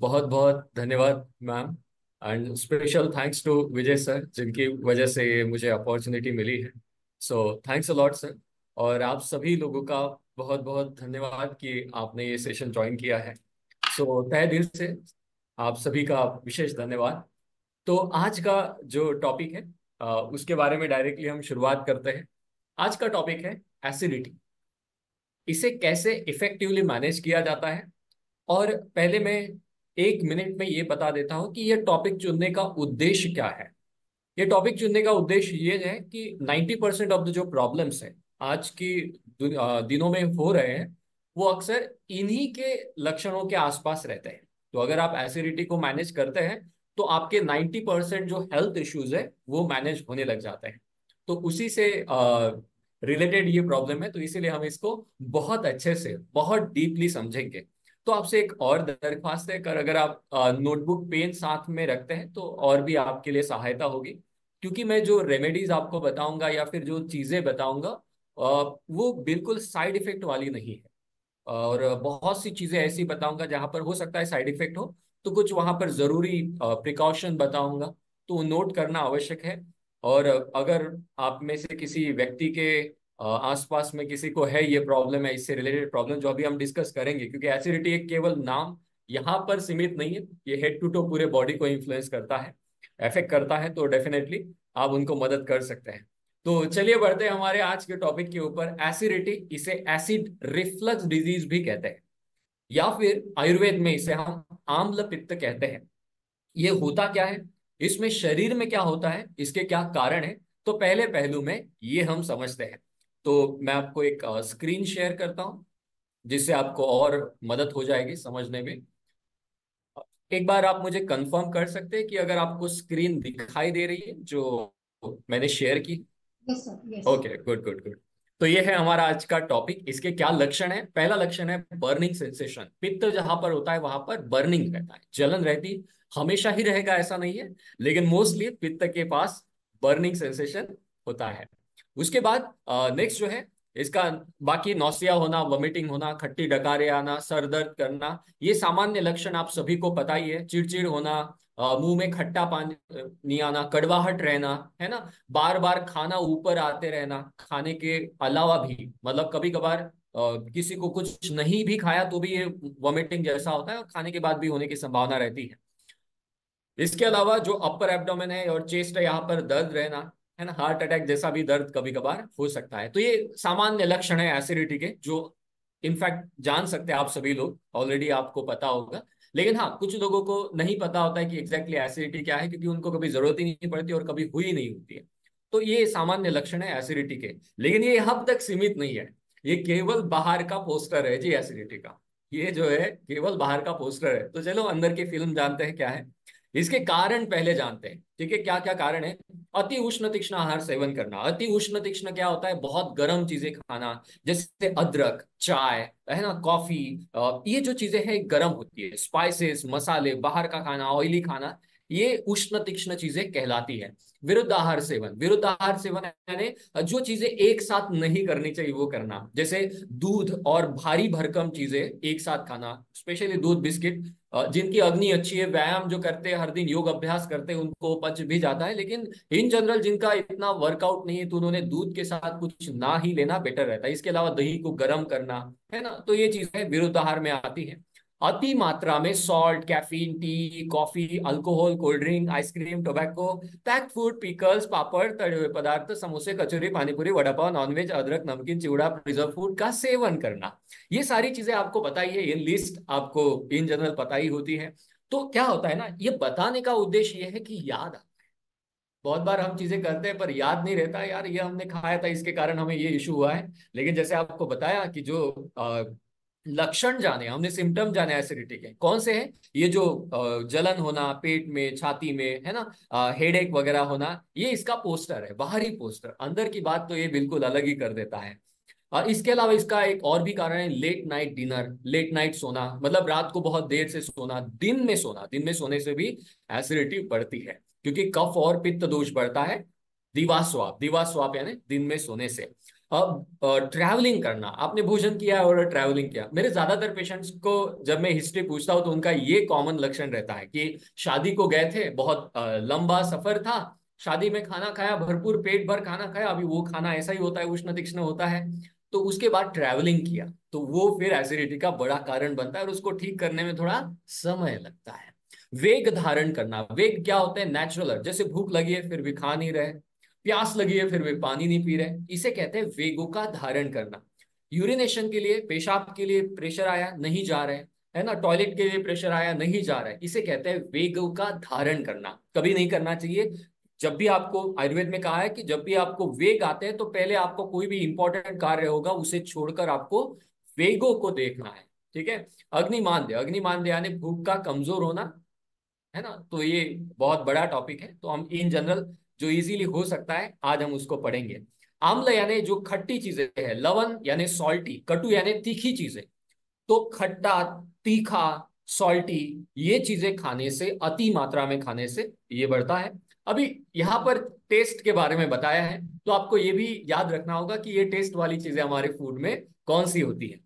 बहुत बहुत धन्यवाद ma'am. And special thanks to Vijay sir, जिनकी वजह से ये मुझे अपॉर्चुनिटी मिली है। So thanks a lot sir. और आप सभी लोगों का बहुत बहुत धन्यवाद कि आपने ये सेशन ज्वाइन किया है। सो तहे दिल से आप सभी का विशेष धन्यवाद। तो आज का जो टॉपिक है, उसके बारे में डायरेक्टली हम शुरुआत करते हैं। आज का टॉपिक है एसिडिटी। इसे कैसे इफेक्टिवली मैनेज किया जाता है। और पहले मैं 1 मिनट में ये बता देता हूं कि ये टॉपिक चुनने का उद्देश्य क्या है। ये टॉपिक चुनने का उद्देश्य ये है कि 90% ऑफ द जो प्रॉब्लम्स है आज की दिनों में हो रहे हैं, वो अक्सर इन्हीं के लक्षणों के आसपास रहते हैं। तो अगर आप एसिडिटी को मैनेज करते हैं तो आपके 90% जो हेल्थ इश्यूज है वो मैनेज होने लग जाते हैं। तो उसी से रिलेटेड ये प्रॉब्लम है, तो इसीलिए हम इसको बहुत अच्छे से बहुत डीपली समझेंगे। तो आपसे एक और दरख्वास्त है, कर अगर आप नोटबुक पेन साथ में रखते हैं तो और भी आपके लिए सहायता होगी। क्योंकि मैं जो रेमेडीज आपको बताऊंगा या फिर जो चीजें बताऊंगा, वो बिल्कुल साइड इफेक्ट वाली नहीं है। और बहुत सी चीजें ऐसी बताऊंगा जहां पर हो सकता है साइड इफेक्ट हो। तो कुछ वहां पर जरूरी प्रिकॉशन बताऊंगा, तो वो नोट करना आवश्यक है। और अगर आप में से किसी व्यक्ति के आसपास में किसी को है ये प्रॉब्लम है, इससे रिलेटेड प्रॉब्लम जो अभी हम डिस्कस करेंगे, क्योंकि एसिडिटी एक केवल नाम यहाँ पर सीमित नहीं है, ये हेड टू टो पूरे बॉडी को इन्फ्लुएंस करता है, अफेक्ट करता है। तो डेफिनेटली आप उनको मदद कर सकते हैं। तो चलिए बढ़ते हैं हमारे आज के टॉपिक के ऊपर, एसिडिटी। इसे एसिड रिफ्लक्स डिजीज भी कहते हैं, या फिर आयुर्वेद में इसे हम आम्ल पित्त कहते हैं। ये होता क्या है, इसमें शरीर में क्या होता है, इसके क्या कारण है, तो पहले पहलू में ये हम समझते हैं। तो मैं आपको एक स्क्रीन शेयर करता हूं, जिससे आपको और मदद हो जाएगी समझने में। एक बार आप मुझे कंफर्म कर सकते हैं कि अगर आपको स्क्रीन दिखाई दे रही है जो मैंने शेयर की। Yes sir, yes. Okay, good good good. तो ये है हमारा आज का टॉपिक। इसके क्या लक्षण है? पहला लक्षण है बर्निंग सेंसेशन। पित्त जहां पर होता है वहां पर बर्निंग रहता है, जलन रहती। हमेशा ही रहेगा ऐसा नहीं है, लेकिन मोस्टली पित्त के पास बर्निंग सेंसेशन होता है। उसके बाद नेक्स्ट जो है इसका, बाकी नौसिया होना, वमिटिंग होना, खट्टी डकारे आना, सर दर्द करना, ये सामान्य लक्षण आप सभी को पता ही है। चिड़चिड़ होना, मुंह में खट्टा पानी नहीं आना, कड़वाहट रहना, है ना। बार बार खाना ऊपर आते रहना, खाने के अलावा भी, मतलब कभी कभार किसी को कुछ नहीं भी खाया तो भी ये वॉमिटिंग जैसा होता है, और खाने के बाद भी होने की संभावना रहती है। इसके अलावा जो अपर एब्डोमेन है और चेस्ट है, यहाँ पर दर्द रहना, है ना। हार्ट अटैक जैसा भी दर्द कभी कभार हो सकता है। तो ये सामान्य लक्षण है एसिडिटी के, जो इनफैक्ट जान सकते हैं आप सभी लोग, ऑलरेडी आपको पता होगा। लेकिन हाँ, कुछ लोगों को नहीं पता होता है कि एग्जैक्टली एसिडिटी क्या है, क्योंकि उनको कभी जरूरत ही नहीं पड़ती और कभी हुई नहीं होती है। तो ये सामान्य लक्षण है एसिडिटी के। लेकिन ये हद तक सीमित नहीं है, ये केवल बाहर का पोस्टर है जी एसिडिटी का। ये जो है केवल बाहर का पोस्टर है। तो चलो अंदर की फिल्म जानते हैं क्या है। इसके कारण पहले जानते हैं, ठीक है, क्या क्या कारण है। अति उष्ण तीक्ष्ण आहार सेवन करना। अति उष्ण तीक्ष्ण क्या होता है? बहुत गर्म चीजें खाना, जैसे अदरक, चाय, है ना, कॉफी। ये जो चीजें हैं गर्म होती है, स्पाइसेस, मसाले, बाहर का खाना, ऑयली खाना, ये उष्ण तीक्ष्ण चीजें कहलाती है। विरुद्ध आहार सेवन। विरुद्ध आहार सेवन यानी जो चीजें एक साथ नहीं करनी चाहिए वो करना, जैसे दूध और भारी भरकम चीजें एक साथ खाना, स्पेशली दूध, बिस्किट। जिनकी अग्नि अच्छी है, व्यायाम जो करते हैं, हर दिन योग अभ्यास करते हैं, उनको पच भी जाता है। लेकिन इन जनरल जिनका इतना वर्कआउट नहीं है, तो उन्होंने दूध के साथ कुछ ना ही लेना बेटर रहता है। इसके अलावा दही को गर्म करना, है ना। तो ये चीजें विरुद्ध आहार में आती है। अति मात्रा में salt, caffeine, tea, coffee, alcohol, cold drink, ice cream, tobacco, packed food, pickles, papad, तले हुए पदार्थ, समोसे, कचौरी, पानीपुरी, वड़ा पाव, नॉनवेज, अदरक, नमकीन, चिवड़ा, प्रिजर्व फूड का सेवन करना। ये सारी चीजें आपको पता ही है, ये लिस्ट आपको इन जनरल पता ही होती है। तो क्या होता है ना, ये बताने का उद्देश्य ये है कि याद, बहुत बार हम चीजें करते हैं पर याद नहीं रहता यार, ये हमने खाया था इसके कारण हमें ये इशू हुआ है। लेकिन जैसे आपको बताया कि जो लक्षण जाने हमने, सिम्टम जाने एसिडिटी के कौन से हैं, ये जो जलन होना पेट में, छाती में, है ना, हेडेक वगैरह होना, ये इसका पोस्टर है, बाहरी पोस्टर। अंदर की बात तो ये बिल्कुल अलग ही कर देता है। और इसके अलावा इसका एक और भी कारण है, late night dinner, late night सोना, मतलब रात को बहुत देर से सोना, दिन में सोना। दिन में सोने से भी एसिडिटी बढ़ती है, क्योंकि कफ और पित्त दोष बढ़ता है। दिवास्वाप, दिवास्वाप यानी दिन में सोने से। अब ट्रैवलिंग करना, आपने भोजन किया और ट्रैवलिंग किया। मेरे ज्यादातर पेशेंट्स को जब मैं हिस्ट्री पूछता हूँ तो उनका ये कॉमन लक्षण रहता है कि शादी को गए थे, बहुत लंबा सफर था, शादी में खाना खाया, भरपूर पेट भर खाना खाया, अभी वो खाना ऐसा ही होता है, उष्ण तीक्ष्ण होता है, तो उसके बाद ट्रैवलिंग किया तो वो फिर एसिडिटी का बड़ा कारण बनता है और उसको ठीक करने में थोड़ा समय लगता है। वेग धारण करना, वेग क्या होते हैं? नेचुरल, जैसे भूख लगी है फिर भी खा नहीं रहे, प्यास लगी है फिर भी पानी नहीं पी रहे, इसे कहते हैं वेगों का धारण करना। यूरिनेशन के लिए, पेशाब के लिए प्रेशर आया नहीं जा रहे, है ना, टॉयलेट के लिए प्रेशर आया नहीं जा रहा है, इसे कहते हैं वेगों का धारण करना। कभी नहीं करना चाहिए। जब भी आपको, आयुर्वेद में कहा है कि जब भी आपको वेग आते हैं तो पहले आपको कोई भी इंपॉर्टेंट कार्य होगा उसे छोड़कर आपको वेगों को देखना है। ठीक है। अग्निमांद्य, अग्निमांद्य यानी भूख का कमजोर होना, है ना। तो ये बहुत बड़ा टॉपिक है, तो हम इन जनरल जो इजीली हो सकता है आज हम उसको पढ़ेंगे। आम्ल यानी जो खट्टी चीजें हैं, लवण यानी सॉल्टी, कटु यानी तीखी चीजें। तो खट्टा, तीखा, सॉल्टी, ये चीजें खाने से, अति मात्रा में खाने से ये बढ़ता है। अभी यहाँ पर टेस्ट के बारे में बताया है, तो आपको ये भी याद रखना होगा कि ये टेस्ट वाली चीजें हमारे फूड में कौन सी होती है।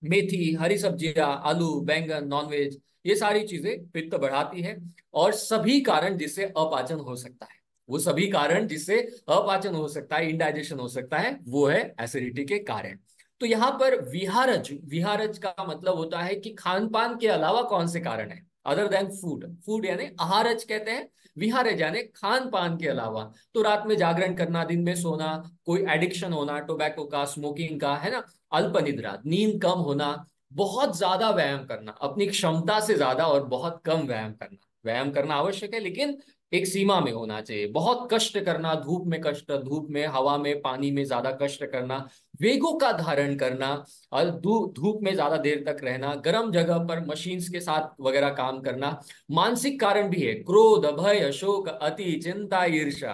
मेथी, हरी सब्जियां, आलू, बैंगन, नॉनवेज, ये सारी चीजें पित्त बढ़ाती है। और सभी कारण जिससे अपाचन हो सकता है, वो सभी कारण जिससे अपाचन हो सकता है, इंडाइजेशन हो सकता है, वो है एसिडिटी के कारण। तो यहाँ पर विहारज, विहारज का मतलब होता है कि खान पान के अलावा कौन से कारण है, अदर देन फूड। फूड यानी आहारज कहते हैं, विहारज यानी खान पान के अलावा। तो रात में जागरण करना, दिन में सोना, कोई एडिक्शन होना टोबैको का, स्मोकिंग का, है ना, अल्प निद्रा, नींद कम होना, बहुत ज्यादा व्यायाम करना, अपनी क्षमता से ज्यादा और बहुत कम व्यायाम करना। व्यायाम करना आवश्यक है लेकिन एक सीमा में होना चाहिए। बहुत कष्ट करना, धूप में कष्ट, धूप में, हवा में, पानी में ज्यादा कष्ट करना, वेगों का धारण करना, और धूप में ज्यादा देर तक रहना, गर्म जगह पर मशीन्स के साथ वगैरह काम करना। मानसिक कारण भी है, क्रोध, भय, शोक, अति चिंता, ईर्ष्या।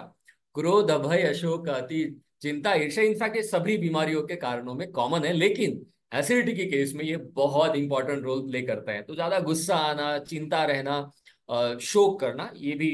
क्रोध, भय, शोक, अति चिंता, ईर्ष्या, इनफैक्ट ये सभी बीमारियों के कारणों में कॉमन है, लेकिन एसिडिटी के केस में ये बहुत इंपॉर्टेंट रोल प्ले करता है। तो ज्यादा गुस्सा आना, चिंता रहना, शोक करना, ये भी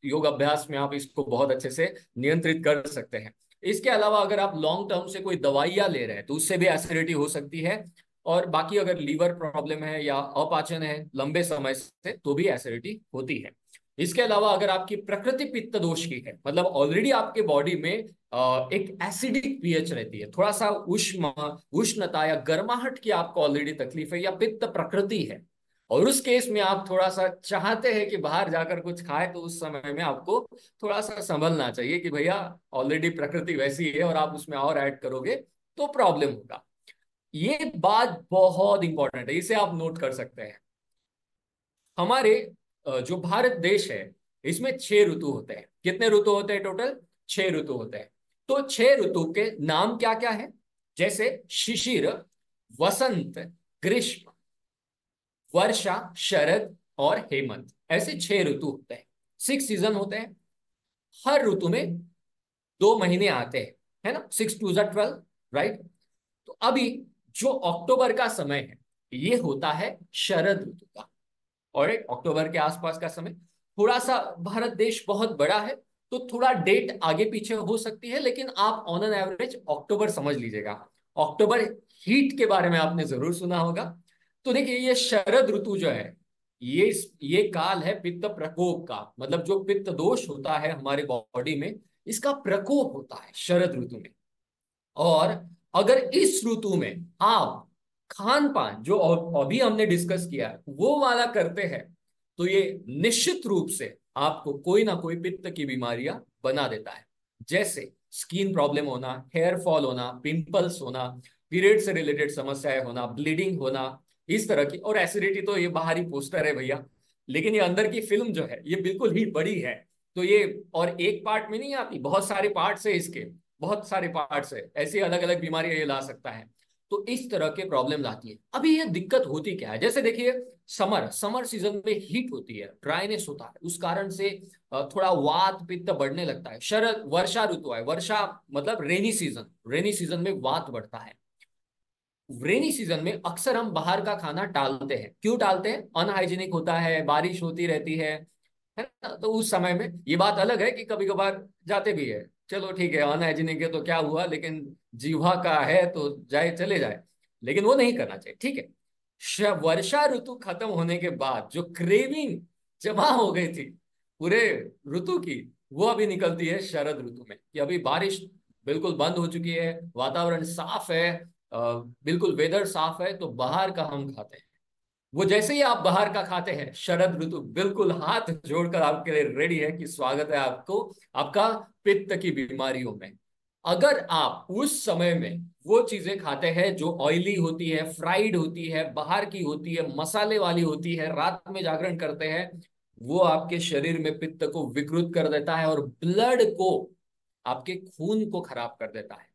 योग अभ्यास में आप इसको बहुत अच्छे से नियंत्रित कर सकते हैं। इसके अलावा अगर आप लॉन्ग टर्म से कोई दवाइयां ले रहे हैं तो उससे भी एसिडिटी हो सकती है। और बाकी अगर लीवर प्रॉब्लम है या अपाचन है लंबे समय से, तो भी एसिडिटी होती है। इसके अलावा अगर आपकी प्रकृति पित्त दोष की है, मतलब ऑलरेडी आपके बॉडी में एक एसिडिक पीएच रहती है, थोड़ा सा उष्मा, उष्णता या गर्माहट की आपको ऑलरेडी तकलीफ है, या पित्त प्रकृति है, और उस केस में आप थोड़ा सा चाहते हैं कि बाहर जाकर कुछ खाए, तो उस समय में आपको थोड़ा सा संभलना चाहिए कि भैया ऑलरेडी प्रकृति वैसी है और आप उसमें और ऐड करोगे तो प्रॉब्लम होगा। ये बात बहुत इंपॉर्टेंट है, इसे आप नोट कर सकते हैं। हमारे जो भारत देश है, इसमें 6 ऋतु होते हैं। कितने ऋतु होते हैं टोटल? 6 ऋतु होते हैं। तो 6 ऋतु के नाम क्या क्या है? जैसे शिशिर, वसंत, ग्रीष्म, वर्षा, शरद और हेमंत, ऐसे 6 ऋतु होते हैं। 6 सीजन होते हैं। हर ऋतु में 2 महीने आते हैं, है ना, 6 2 12, राइट। तो अभी जो अक्टूबर का समय है, ये होता है शरद ऋतु का। और एक अक्टूबर के आसपास का समय, थोड़ा सा, भारत देश बहुत बड़ा है तो थोड़ा डेट आगे पीछे हो सकती है, लेकिन आप ऑन एन एवरेज अक्टूबर समझ लीजिएगा। अक्टूबर हीट के बारे में आपने जरूर सुना होगा। तो देखिए, ये शरद ऋतु जो है, ये काल है पित्त प्रकोप का, मतलब जो पित्त दोष होता है हमारे बॉडी में, इसका प्रकोप होता है शरद ऋतु में। और अगर इस ऋतु में आप खान पान जो अभी हमने डिस्कस किया है वो वाला करते हैं, तो ये निश्चित रूप से आपको कोई ना कोई पित्त की बीमारियां बना देता है। जैसे स्किन प्रॉब्लम होना, हेयर फॉल होना, पिंपल्स होना, पीरियड से रिलेटेड समस्याएं होना, ब्लीडिंग होना, इस तरह की। और एसिडिटी तो ये बाहरी पोस्टर है भैया, लेकिन ये अंदर की फिल्म जो है ये बिल्कुल ही बड़ी है। तो ये, और एक पार्ट में नहीं आती, बहुत सारे पार्ट्स है इसके, बहुत सारे पार्ट्स है, ऐसी अलग अलग बीमारियां ये ला सकता है। तो इस तरह के प्रॉब्लम आती है। अभी ये दिक्कत होती क्या है? जैसे देखिए, समर समर सीजन में हीट होती है, ड्राइनेस होता है, उस कारण से थोड़ा वात पित्त बढ़ने लगता है। शरद, वर्षा ऋतु है, वर्षा मतलब रेनी सीजन, रेनी सीजन में वात बढ़ता है। रेनी सीजन में अक्सर हम बाहर का खाना टालते हैं। क्यों टालते हैं? अनहाइजीनिक होता है, बारिश होती रहती है ना। तो उस समय में ये बात अलग है कि कभी कभार जाते भी है, चलो ठीक है, अनहाइजीनिक है तो क्या हुआ, लेकिन जीवा का है तो जाए चले जाए, लेकिन वो नहीं करना चाहिए, ठीक है। वर्षा ऋतु खत्म होने के बाद जो क्रेविंग जमा हो गई थी पूरे ऋतु की, वो अभी निकलती है शरद ऋतु में, कि अभी बारिश बिल्कुल बंद हो चुकी है, वातावरण साफ है, बिल्कुल वेदर साफ है, तो बाहर का हम खाते हैं। वो जैसे ही आप बाहर का खाते हैं, शरद ऋतु बिल्कुल हाथ जोड़कर आपके लिए रेडी है कि स्वागत है आपको आपका पित्त की बीमारियों में। अगर आप उस समय में वो चीजें खाते हैं जो ऑयली होती है, फ्राइड होती है, बाहर की होती है, मसाले वाली होती है, रात में जागरण करते हैं, वो आपके शरीर में पित्त को विकृत कर देता है और ब्लड को, आपके खून को खराब कर देता है।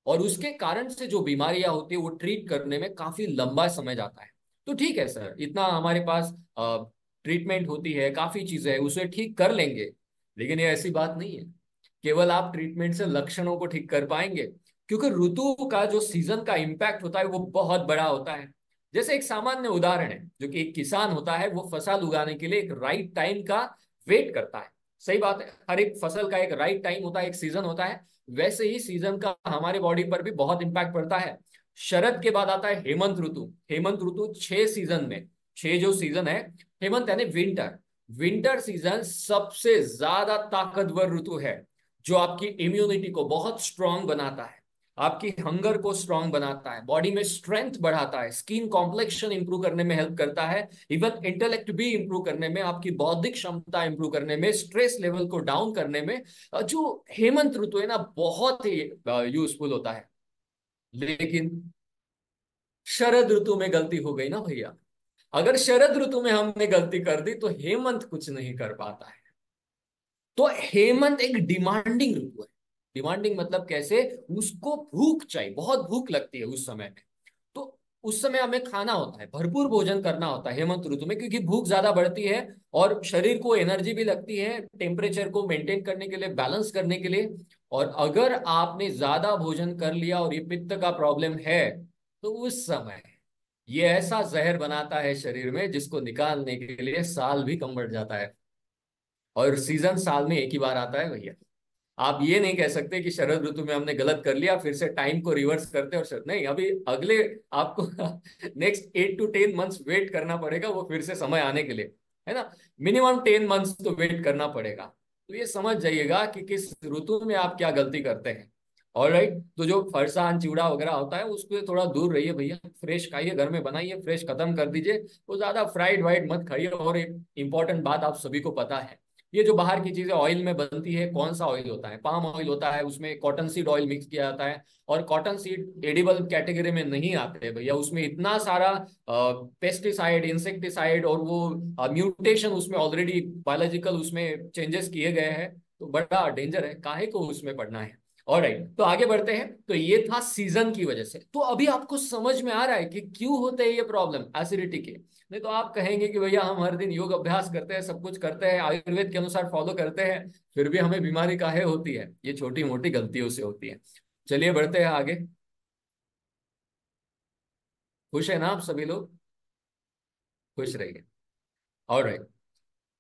और उसके कारण से जो बीमारियां होती है वो ट्रीट करने में काफी लंबा समय जाता है। तो ठीक है सर, इतना हमारे पास ट्रीटमेंट होती है, काफी चीजें हैं, उसे ठीक कर लेंगे, लेकिन ये ऐसी बात नहीं है केवल आप ट्रीटमेंट से लक्षणों को ठीक कर पाएंगे, क्योंकि ऋतु का जो सीजन का इम्पैक्ट होता है वो बहुत बड़ा होता है। जैसे एक सामान्य उदाहरण है, जो कि एक किसान होता है, वो फसल उगाने के लिए एक राइट टाइम का वेट करता है। सही बात है, हर एक फसल का एक राइट टाइम होता है, एक सीजन होता है। वैसे ही सीजन का हमारे बॉडी पर भी बहुत इंपैक्ट पड़ता है। शरद के बाद आता है हेमंत ऋतु। हेमंत ऋतु 6 सीजन में, 6 जो सीजन है, हेमंत यानी विंटर, विंटर सीजन सबसे ज्यादा ताकतवर ऋतु है, जो आपकी इम्यूनिटी को बहुत स्ट्रांग बनाता है, आपकी हंगर को स्ट्रांग बनाता है, बॉडी में स्ट्रेंथ बढ़ाता है, स्किन कॉम्प्लेक्शन इंप्रूव करने में हेल्प करता है, इवन इंटेलेक्ट भी इंप्रूव करने में, आपकी बौद्धिक क्षमता इंप्रूव करने में, स्ट्रेस लेवल को डाउन करने में जो हेमंत ऋतु है ना, बहुत ही यूजफुल होता है। लेकिन शरद ऋतु में गलती हो गई ना भैया, अगर शरद ऋतु में हमने गलती कर दी तो हेमंत कुछ नहीं कर पाता है। तो हेमंत एक डिमांडिंग ऋतु है। डिमांडिंग मतलब कैसे, उसको भूख चाहिए, बहुत भूख लगती है उस समय में। तो उस समय हमें खाना होता है, भरपूर भोजन करना होता है हेमंत ऋतु में, क्योंकि भूख ज्यादा बढ़ती है और शरीर को एनर्जी भी लगती है टेम्परेचर को मेंटेन करने के लिए, बैलेंस करने के लिए। और अगर आपने ज्यादा भोजन कर लिया और ये पित्त का प्रॉब्लम है, तो उस समय ये ऐसा जहर बनाता है शरीर में, जिसको निकालने के लिए साल भी कम बढ़ जाता है। और सीजन साल में एक ही बार आता है भैया। आप ये नहीं कह सकते कि शरद ऋतु में हमने गलत कर लिया, फिर से टाइम को रिवर्स करते और नहीं, अभी अगले आपको नेक्स्ट 8 to 10 मंथ्स वेट करना पड़ेगा वो फिर से समय आने के लिए, है ना। मिनिमम 10 मंथ्स तो वेट करना पड़ेगा। तो ये समझ जाइएगा कि किस ऋतु में आप क्या गलती करते हैं। ऑल राइट, तो जो फरसान चिवड़ा वगैरह होता है उसको थोड़ा दूर रहिए भैया, फ्रेश खाइए, घर में बनाइए, फ्रेश खत्म कर दीजिए, वो ज्यादा फ्राइड वाइड मत खाइए। और एक इंपॉर्टेंट बात आप सभी को पता है, ये जो बाहर की चीजें ऑयल में बनती है, कौन सा ऑयल होता है, पाम ऑयल होता है, उसमें कॉटन सीड ऑयल मिक्स किया जाता है। और कॉटन सीड एडिबल कैटेगरी में नहीं आते हैं भैया, उसमें इतना सारा पेस्टिसाइड, इंसेक्टिसाइड और वो म्यूटेशन उसमें ऑलरेडी बायोलॉजिकल उसमें चेंजेस किए गए हैं। तो बड़ा डेंजर है, काहे को उसमें पड़ना है। ऑलराइट, तो आगे बढ़ते हैं। तो ये था सीजन की वजह से। तो अभी आपको समझ में आ रहा है कि क्यों होते हैं ये प्रॉब्लम एसिडिटी के। नहीं तो आप कहेंगे कि भैया हम हर दिन योग अभ्यास करते हैं, सब कुछ करते हैं, आयुर्वेद के अनुसार फॉलो करते हैं, फिर भी हमें बीमारी काहे होती है। ये छोटी मोटी गलतियों से होती है। चलिए बढ़ते हैं आगे। खुश है ना आप सभी लोग, खुश रहिए। ऑलराइट,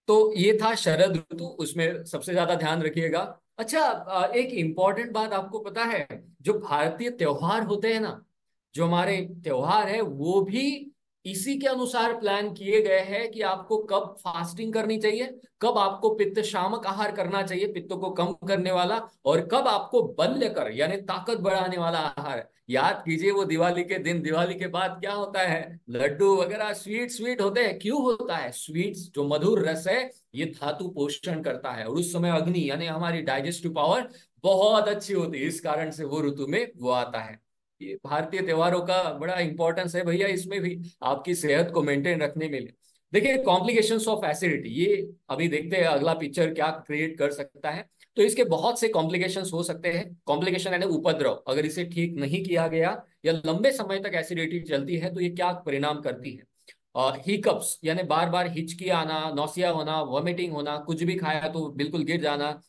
तो ये था शरद ऋतु, उसमें सबसे ज्यादा ध्यान रखिएगा। अच्छा, एक इंपॉर्टेंट बात आपको पता है, जो भारतीय त्योहार होते हैं ना, जो हमारे त्योहार है वो भी इसी के अनुसार प्लान किए गए हैं कि आपको कब फास्टिंग करनी चाहिए, कब आपको पित्त शामक आहार करना चाहिए, पित्त को कम करने वाला, और कब आपको बल्य कर यानी ताकत बढ़ाने वाला आहार। याद कीजिए वो दिवाली के दिन, दिवाली के बाद क्या होता है, लड्डू वगैरह स्वीट स्वीट होते हैं। क्यों होता है, स्वीट्स जो मधुर रस है ये धातु पोषण करता है, और उस समय अग्नि यानी हमारी डाइजेस्टिव पावर बहुत अच्छी होती है, इस कारण से वो ऋतु में वो आता है। ये भारतीय त्योहारों का बड़ा इंपॉर्टेंस है भैया, इसमें भी आपकी सेहत को मेंटेन रखने में। देखिए कॉम्प्लिकेशंस ऑफ एसिडिटी, ये अभी देखते हैं अगला पिक्चर क्या क्रिएट कर सकता है। तो इसके बहुत से कॉम्प्लिकेशंस हो सकते हैं। कॉम्प्लिकेशन यानी उपद्रव, अगर इसे ठीक नहीं किया गया या लंबे समय तक एसिडिटी चलती है तो ये क्या परिणाम करती है। हिकअप्स यानी बार बार हिचकी आना, नौसिया होना, वॉमिटिंग होना, कुछ भी खाया तो बिल्कुल गिर जाना,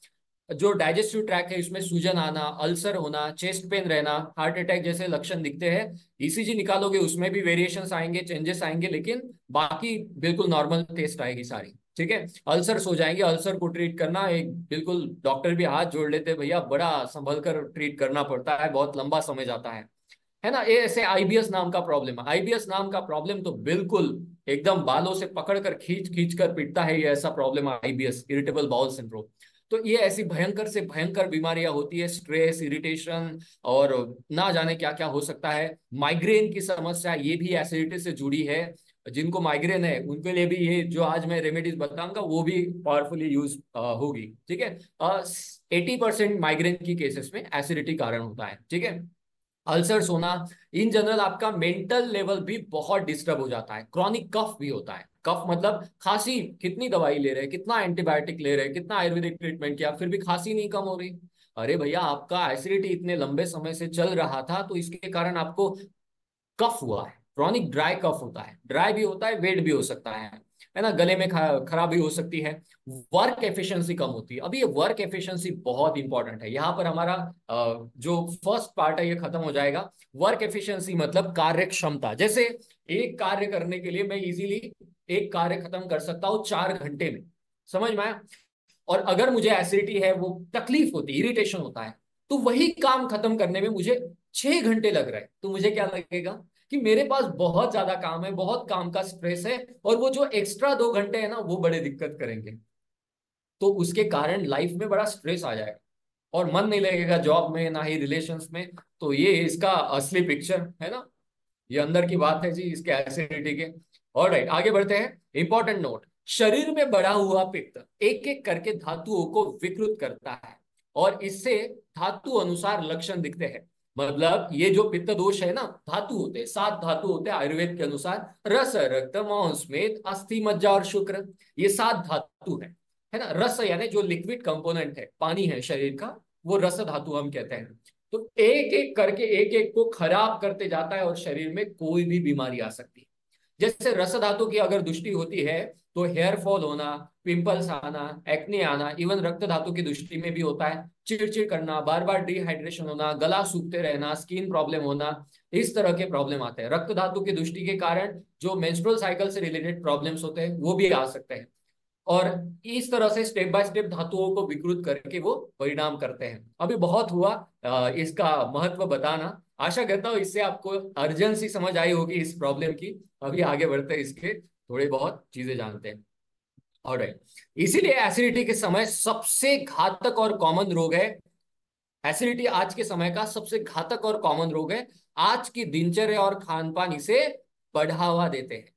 जो डाइजेस्टिव ट्रैक है इसमें सूजन आना, अल्सर होना, चेस्ट पेन रहना, हार्ट अटैक जैसे लक्षण दिखते हैं। ईसीजी निकालोगे उसमें भी वेरिएशंस आएंगे, चेंजेस आएंगे, लेकिन बाकी बिल्कुल नॉर्मल टेस्ट आएगी सारी। ठीक है, अल्सर्स हो जाएंगे। अल्सर को ट्रीट करना एक बिल्कुल, डॉक्टर भी हाथ जोड़ लेते हैं, भैया बड़ा संभल कर ट्रीट करना पड़ता है, बहुत लंबा समय जाता है ना। ये ऐसे आईबीएस नाम का प्रॉब्लम है, आईबीएस नाम का प्रॉब्लम तो बिल्कुल एकदम बालों से पकड़ कर खींच खींच कर पीटता है, ये ऐसा प्रॉब्लम है आईबीएस, इरिटेबल बाउल सिंड्रोम। तो ये ऐसी भयंकर से भयंकर बीमारियां होती है, स्ट्रेस, इरिटेशन, और ना जाने क्या क्या हो सकता है। माइग्रेन की समस्या ये भी एसिडिटी से जुड़ी है। जिनको माइग्रेन है उनके लिए भी ये जो आज मैं रेमेडीज बताऊंगा वो भी पावरफुली यूज होगी। ठीक है, 80% माइग्रेन की केसेस में एसिडिटी कारण होता है। ठीक है, अल्सर्स होना, इन जनरल आपका मेंटल लेवल भी बहुत डिस्टर्ब हो जाता है। क्रॉनिक कफ भी होता है, कफ मतलब खांसी, कितनी दवाई ले रहे हैं, कितना एंटीबायोटिक ले रहे हैं, कितना आयुर्वेदिक ट्रीटमेंट किया, फिर भी खांसी नहीं कम हो रही। अरे भैया, आपका एसिडिटी इतने लंबे समय से चल रहा था, तो इसके कारण आपको कफ हुआ है। क्रॉनिक ड्राई कफ होता है, ड्राई भी होता है, वेट भी हो सकता है ना, गले में खराबी हो सकती है। वर्क एफिशिएंसी कम होती है। अभी ये वर्क एफिशिएंसी बहुत इंपॉर्टेंट है, यहाँ पर हमारा जो फर्स्ट पार्ट है ये खत्म हो जाएगा। वर्क एफिशिएंसी मतलब कार्य क्षमता। जैसे एक कार्य करने के लिए मैं इजीली एक कार्य खत्म कर सकता हूँ 4 घंटे में, समझ में आया। और अगर मुझे एसिडिटी है, वो तकलीफ होती है, इरिटेशन होता है, तो वही काम खत्म करने में मुझे 6 घंटे लग रहा है, तो मुझे क्या लगेगा कि मेरे पास बहुत ज्यादा काम है, बहुत काम का स्ट्रेस है, और वो जो एक्स्ट्रा 2 घंटे है ना वो बड़े दिक्कत करेंगे। तो उसके कारण लाइफ में बड़ा स्ट्रेस आ जाएगा, और मन नहीं लगेगा जॉब में, ना ही रिलेशंस में। तो ये इसका असली पिक्चर है ना, ये अंदर की बात है जी इसके एसिडिटी के। ऑलराइट, आगे बढ़ते हैं। इंपॉर्टेंट नोट, शरीर में बढ़ा हुआ पित्त एक एक करके धातुओं को विकृत करता है, और इससे धातु अनुसार लक्षण दिखते हैं। मतलब ये जो पित्त दोष है ना, धातु होते हैं, 7 धातु होते हैं आयुर्वेद के अनुसार, रस, रक्त, मांस, मेद, अस्थि, मज्जा और शुक्र, ये 7 धातु है ना। रस यानी जो लिक्विड कंपोनेंट है, पानी है शरीर का, वो रस धातु हम कहते हैं। तो एक एक करके एक एक को खराब करते जाता है, और शरीर में कोई भी बीमारी आ सकती है। जैसे रस धातु की अगर दुष्टि होती है तो हेयर फॉल होना, पिंपल्स आना, एक्ने आना। इवन रक्त धातु की दुष्टि में भी होता है, चिड़चिड़ करना, बार बार डिहाइड्रेशन होना, गला सूखते रहना, स्किन प्रॉब्लम होना, इस तरह के प्रॉब्लम आते हैं। रक्त धातु की दुष्टि के कारण जो मेंस्ट्रुअल साइकिल से रिलेटेड प्रॉब्लम्स होते हैं वो भी आ सकते हैं। और इस तरह से स्टेप बाय स्टेप धातुओं को विकृत करके वो परिणाम करते हैं। अभी बहुत हुआ इसका महत्व बताना। आशा करता हूँ इससे आपको अर्जेंसी समझ आई होगी इस प्रॉब्लम की। अभी आगे बढ़ते हैं, इसके थोड़े बहुत चीजें जानते हैं। ऑलराइट, इसीलिए एसिडिटी के समय सबसे घातक और कॉमन रोग है। एसिडिटी आज के समय का सबसे घातक और कॉमन रोग है। आज की दिनचर्या और खान पान इसे बढ़ावा देते हैं।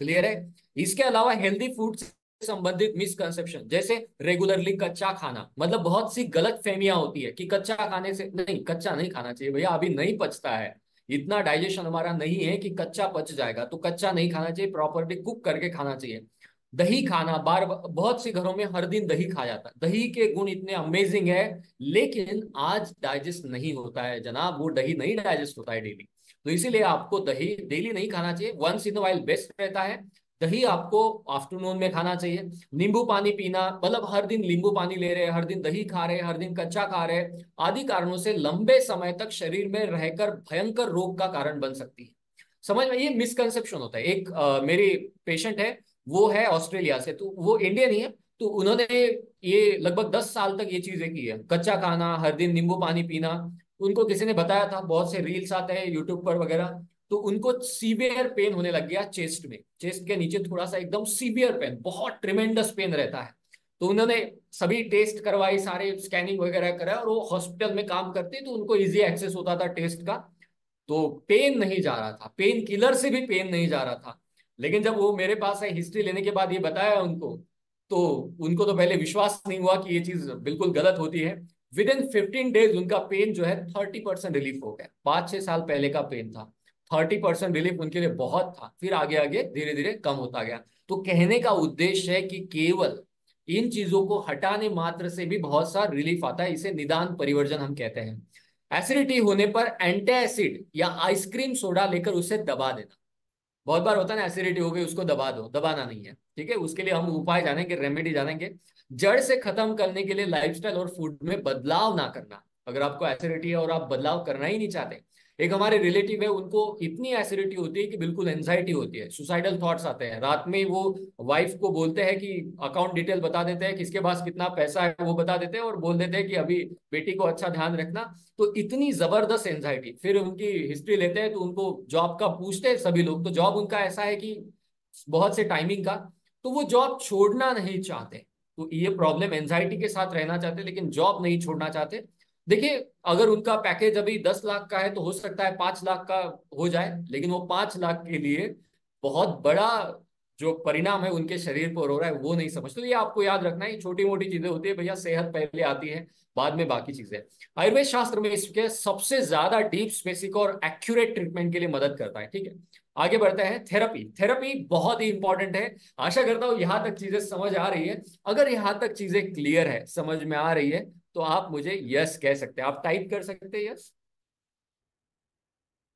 क्लियर है। इसके अलावा हेल्दी फूड से संबंधित मिसकंसेप्शन, जैसे रेगुलरली कच्चा खाना, मतलब बहुत सी गलत फहमियां होती है कि कच्चा खाने से, नहीं कच्चा नहीं खाना चाहिए भैया, अभी नहीं पचता है, इतना डाइजेशन हमारा नहीं है कि कच्चा पच जाएगा, तो कच्चा नहीं खाना चाहिए, प्रॉपरली कुक करके खाना चाहिए। दही खाना, बार बहुत सी घरों में हर दिन दही खाया जाता है, दही के गुण इतने अमेजिंग है, लेकिन आज डाइजेस्ट नहीं होता है जनाब, वो दही नहीं डाइजेस्ट होता है डेली। तो इसीलिए आपको दही डेली नहीं खाना चाहिए, वंस इन वाइल बेस्ट रहता है। दही आपको आफ्टरनून में खाना चाहिए। नींबू पानी पीना, मतलब हर दिन नींबू पानी ले रहे हैं, हर दिन दही खा रहे हैं, हर दिन कच्चा खा रहे हैं, आदि कारणों से लंबे समय तक शरीर में रहकर भयंकर रोग का कारण बन सकती है। समझ में, ये मिसकंसेप्शन होता है। एक मेरी पेशेंट है, वो है ऑस्ट्रेलिया से, तो वो इंडियन ही है। तो उन्होंने ये लगभग 10 साल तक ये चीजें की है, कच्चा खाना, हर दिन नींबू पानी पीना। उनको किसी ने बताया था, बहुत से रील्स आते हैं यूट्यूब पर वगैरह, तो उनको सीवियर पेन होने लग गया चेस्ट में, चेस्ट के नीचे थोड़ा सा एकदम सीवियर पेन, बहुत ट्रिमेंडस पेन रहता है। तो उन्होंने सभी टेस्ट करवाई, सारे स्कैनिंग वगैरह कराया, और वो हॉस्पिटल में काम करते तो उनको इजी एक्सेस होता था टेस्ट का। तो पेन नहीं जा रहा था, पेन किलर से भी पेन नहीं जा रहा था। लेकिन जब वो मेरे पास है, हिस्ट्री लेने के बाद ये बताया उनको, तो उनको तो पहले विश्वास नहीं हुआ कि ये चीज बिल्कुल गलत होती है। विद इन 15 डेज उनका पेन जो है 30% रिलीफ हो गया। 5-6 साल पहले का पेन था, 30% रिलीफ उनके लिए बहुत था। फिर आगे आगे धीरे धीरे कम होता गया। तो कहने का उद्देश्य है कि केवल इन चीजों को हटाने मात्र से भी बहुत सा रिलीफ आता है, इसे निदान परिवर्जन हम कहते हैं। एसिडिटी होने पर एंटासिड या आइसक्रीम सोडा लेकर उसे दबा देना। बहुत बार होता है ना, एसिडिटी हो गई उसको दबा दो, दबाना नहीं है, ठीक है। उसके लिए हम उपाय जानेंगे, रेमेडी जानेंगे। जड़ से खत्म करने के लिए लाइफस्टाइल और फूड में बदलाव ना करना। अगर आपको एसिडिटी है और आप बदलाव करना ही नहीं चाहते, एक हमारे रिलेटिव है, उनको इतनी एसिडिटी होती है कि बिल्कुल एंजाइटी होती है, सुसाइडल थॉट्स आते हैं। रात में वो वाइफ को बोलते हैं कि अकाउंट डिटेल बता देते हैं, किसके पास कितना पैसा है वो बता देते हैं, और बोल देते हैं कि अभी बेटी को अच्छा ध्यान रखना। तो इतनी जबरदस्त एंजाइटी। फिर उनकी हिस्ट्री लेते हैं तो उनको जॉब का पूछते हैं सभी लोग, तो जॉब उनका ऐसा है कि बहुत से टाइमिंग का, तो वो जॉब छोड़ना नहीं चाहते। तो ये प्रॉब्लम, एंजाइटी के साथ रहना चाहते लेकिन जॉब नहीं छोड़ना चाहते। देखिए, अगर उनका पैकेज अभी 10 लाख का है तो हो सकता है 5 लाख का हो जाए, लेकिन वो 5 लाख के लिए बहुत बड़ा जो परिणाम है उनके शरीर पर हो रहा है वो नहीं समझते। तो ये आपको याद रखना है, छोटी मोटी चीजें होती है भैया, सेहत पहले आती है, बाद में बाकी चीजें। आयुर्वेद शास्त्र में इसके सबसे ज्यादा डीप, स्पेसिफिक और एक्यूरेट ट्रीटमेंट के लिए मदद करता है। ठीक है, आगे बढ़ते हैं। थेरेपी, थेरेपी बहुत ही इंपॉर्टेंट है। आशा करता हूं यहां तक चीजें समझ आ रही है। अगर यहां तक चीजें क्लियर है, समझ में आ रही है, तो आप मुझे यस कह सकते हैं, आप टाइप कर सकते हैं yes.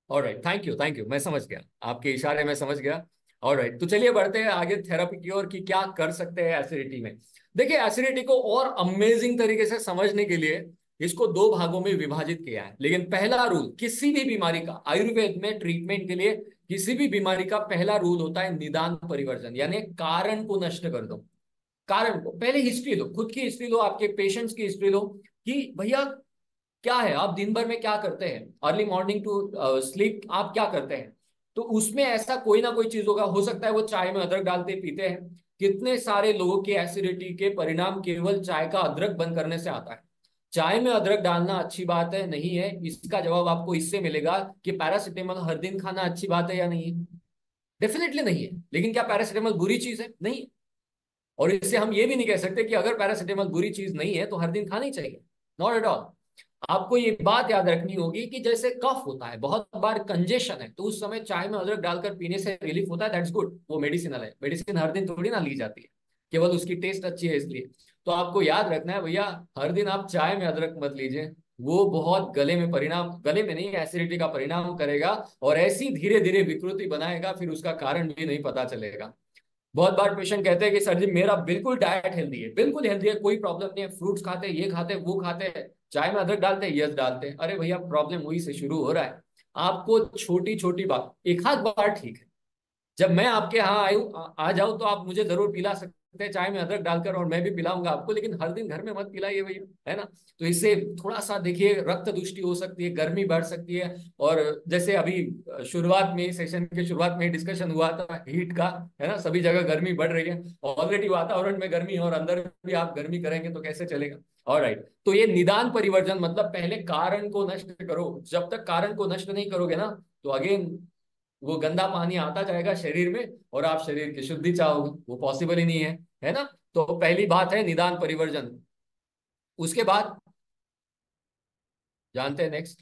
Alright, thank you thank you, मैं समझ गया, आपके इशारे में समझ गया। ऑलराइट, तो चलिए बढ़ते हैं आगे थेरेपी की ओर, कि क्या कर सकते हैं एसिडिटी में। देखिए, एसिडिटी को और अमेजिंग तरीके से समझने के लिए इसको दो भागों में विभाजित किया है। लेकिन पहला रूल किसी भी बीमारी का, आयुर्वेद में ट्रीटमेंट के लिए किसी भी बीमारी का पहला रूल होता है निदान परिवर्जन, यानी कारण को नष्ट कर दो। कारण को, पहले हिस्ट्री लो, खुद की हिस्ट्री लो, आपके पेशेंट्स की हिस्ट्री लो, कि भैया क्या है, आप दिन भर में क्या करते हैं, अर्ली मॉर्निंग टू स्लीप आप क्या करते हैं। तो उसमें ऐसा कोई ना कोई चीज होगा, हो सकता है वो चाय में अदरक डालते पीते हैं। कितने सारे लोगों की एसिडिटी के परिणाम केवल चाय का अदरक बंद करने से आता है। चाय में अदरक डालना अच्छी बात है नहीं है, इसका जवाब आपको इससे मिलेगा कि पैरासिटामोल हर दिन खाना अच्छी बात है या नहीं है। डेफिनेटली नहीं है। लेकिन क्या पैरासिटामोल बुरी चीज है? नहीं। और इससे हम ये भी नहीं कह सकते कि अगर पैरासिटामोल बुरी चीज नहीं है तो हर दिन खानी चाहिए। Not at all. आपको ये बात याद रखनी होगी कि जैसे कफ होता है, बहुत बार कंजेशन है, तो उस समय चाय में अदरक डालकर पीने से रिलीफ होता है, दैट्स गुड, वो मेडिसिनल है। मेडिसिन हर दिन थोड़ी ना ली जाती है, केवल उसकी टेस्ट अच्छी है इसलिए। तो आपको याद रखना है भैया, हर दिन आप चाय में अदरक मत लीजिए, वो बहुत गले में परिणाम, गले में नहीं, एसिडिटी का परिणाम करेगा, और ऐसी धीरे धीरे विकृति बनाएगा, फिर उसका कारण भी नहीं पता चलेगा। बहुत बार पेशेंट कहते हैं कि सर जी मेरा बिल्कुल डाइट हेल्दी है, बिल्कुल हेल्दी है, कोई प्रॉब्लम नहीं है, फ्रूट्स खाते हैं, ये खाते हैं, वो खाते हैं, चाय में अदरक डालते हैं, यस डालते हैं। अरे भैया, प्रॉब्लम वही से शुरू हो रहा है। आपको छोटी छोटी बात, एक आध बार ठीक है, जब मैं आपके यहाँ आयु आ जाऊं तो आप मुझे जरूर पिला सकते हैं चाय में अदरक डालकर, और मैं भी पिलाऊंगा आपको, लेकिन हर दिन घर में मत पिलाइए भैया, है ना। तो इससे थोड़ा सा देखिए रक्त दूषित हो सकती है, गर्मी बढ़ सकती है। और जैसे अभी शुरुआत में, सेशन के शुरुआत में डिस्कशन हुआ था हीट का, है ना, सभी जगह गर्मी बढ़ रही है, ऑलरेडी वातावरण में गर्मी है, और अंदर भी आप गर्मी करेंगे तो कैसे चलेगा। ऑलराइट, तो ये निदान परिवर्जन मतलब पहले कारण को नष्ट करो। जब तक कारण को नष्ट नहीं करोगे ना, तो अगेन वो गंदा पानी आता जाएगा शरीर में, और आप शरीर की शुद्धि चाहोगे, वो पॉसिबल ही नहीं है ना। तो पहली बात है निदान परिवर्जन। उसके बाद जानते हैं नेक्स्ट,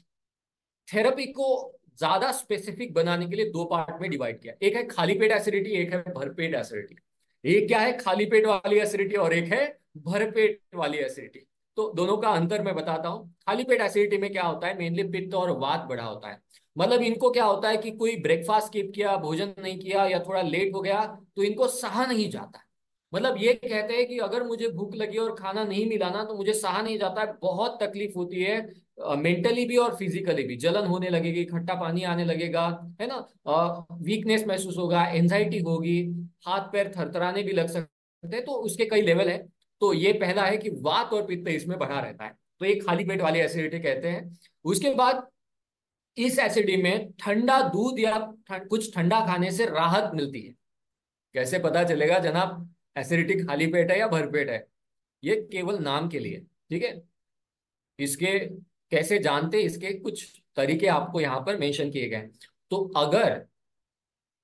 थेरेपी को ज्यादा स्पेसिफिक बनाने के लिए दो पार्ट में डिवाइड किया। एक है खाली पेट एसिडिटी, एक है भरपेट एसिडिटी। एक क्या है खाली पेट वाली एसिडिटी, और एक है भरपेट वाली एसिडिटी। तो दोनों का अंतर मैं बताता हूँ। खाली पेट एसिडिटी में क्या होता है, मेनली पित्त और वात बढ़ा होता है। मतलब इनको क्या होता है कि कोई ब्रेकफास्ट स्किप किया, भोजन नहीं किया, या थोड़ा लेट हो गया, तो इनको सहा नहीं जाता। मतलब ये कहते हैं कि अगर मुझे भूख लगी और खाना नहीं मिला ना, तो मुझे सहा नहीं जाता है, बहुत तकलीफ होती है, मेंटली भी और फिजिकली भी। जलन होने लगेगी, खट्टा पानी आने लगेगा, है ना, वीकनेस महसूस होगा, एंजाइटी होगी, हाथ पैर थरथराने भी लग सकते हैं। तो उसके कई लेवल है। तो ये पहला है कि वात और पित्त इसमें बढ़ा रहता है, तो ये खाली पेट वाली एसिडिटी कहते हैं। उसके बाद इस एसिडिटी में ठंडा दूध या कुछ ठंडा खाने से राहत मिलती है। कैसे पता चलेगा जनाब एसिडिटी खाली पेट है या भरपेट है? ये केवल नाम के लिए, ठीक है। इसके कैसे जानते, इसके कुछ तरीके आपको यहाँ पर मेंशन किए गए हैं। तो अगर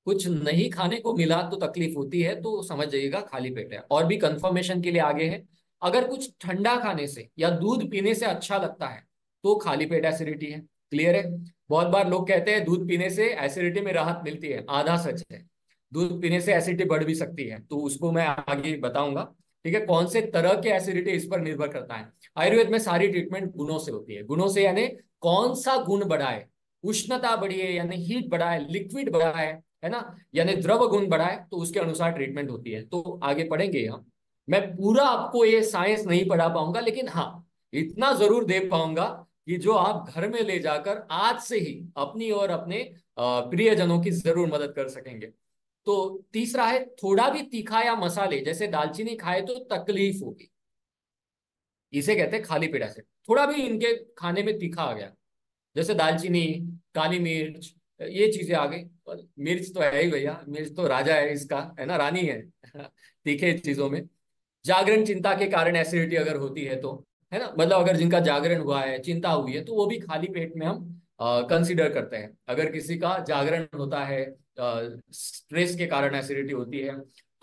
कुछ नहीं खाने को मिला तो तकलीफ होती है, तो समझ जाइएगा खाली पेट है। और भी कंफर्मेशन के लिए आगे है, अगर कुछ ठंडा खाने से या दूध पीने से अच्छा लगता है तो खाली पेट एसिडिटी है। क्लियर है? बहुत बार लोग कहते हैं दूध पीने से एसिडिटी में राहत मिलती है, आधा सच है। दूध पीने से एसिडिटी बढ़ भी सकती है, तो उसको मैं आगे बताऊंगा। ठीक है, कौन से तरह के एसिडिटी इस पर निर्भर करता है। आयुर्वेद में सारी ट्रीटमेंट गुणों से होती है। गुणों से यानी कौन सा गुण बढ़ाए, उष्णता बढ़ी है यानी हीट बढ़ा है, लिक्विड बढ़ा है ना, यानी द्रव गुण बढ़ा है, तो उसके अनुसार ट्रीटमेंट होती है। तो आगे पढ़ेंगे हम। मैं पूरा आपको ये साइंस नहीं पढ़ा पाऊंगा, लेकिन हाँ इतना जरूर दे पाऊंगा कि जो आप घर में ले जाकर आज से ही अपनी और अपने प्रियजनों की जरूर मदद कर सकेंगे। तो तीसरा है, थोड़ा भी तीखा या मसाले जैसे दालचीनी खाए तो तकलीफ होगी। इसे कहते हैं खाली पेट एसिड। थोड़ा भी इनके खाने में तीखा आ गया, जैसे दालचीनी, काली मिर्च, ये चीजें आ गई। और मिर्च तो है ही भैया, मिर्च तो राजा है इसका, है ना, रानी है तीखे चीजों में। जागरण चिंता के कारण एसिडिटी अगर होती है तो, है ना, मतलब अगर जिनका जागरण हुआ है, चिंता हुई है, तो वो भी खाली पेट में हम कंसीडर करते हैं। अगर किसी का जागरण होता है, स्ट्रेस के कारण एसिडिटी होती है।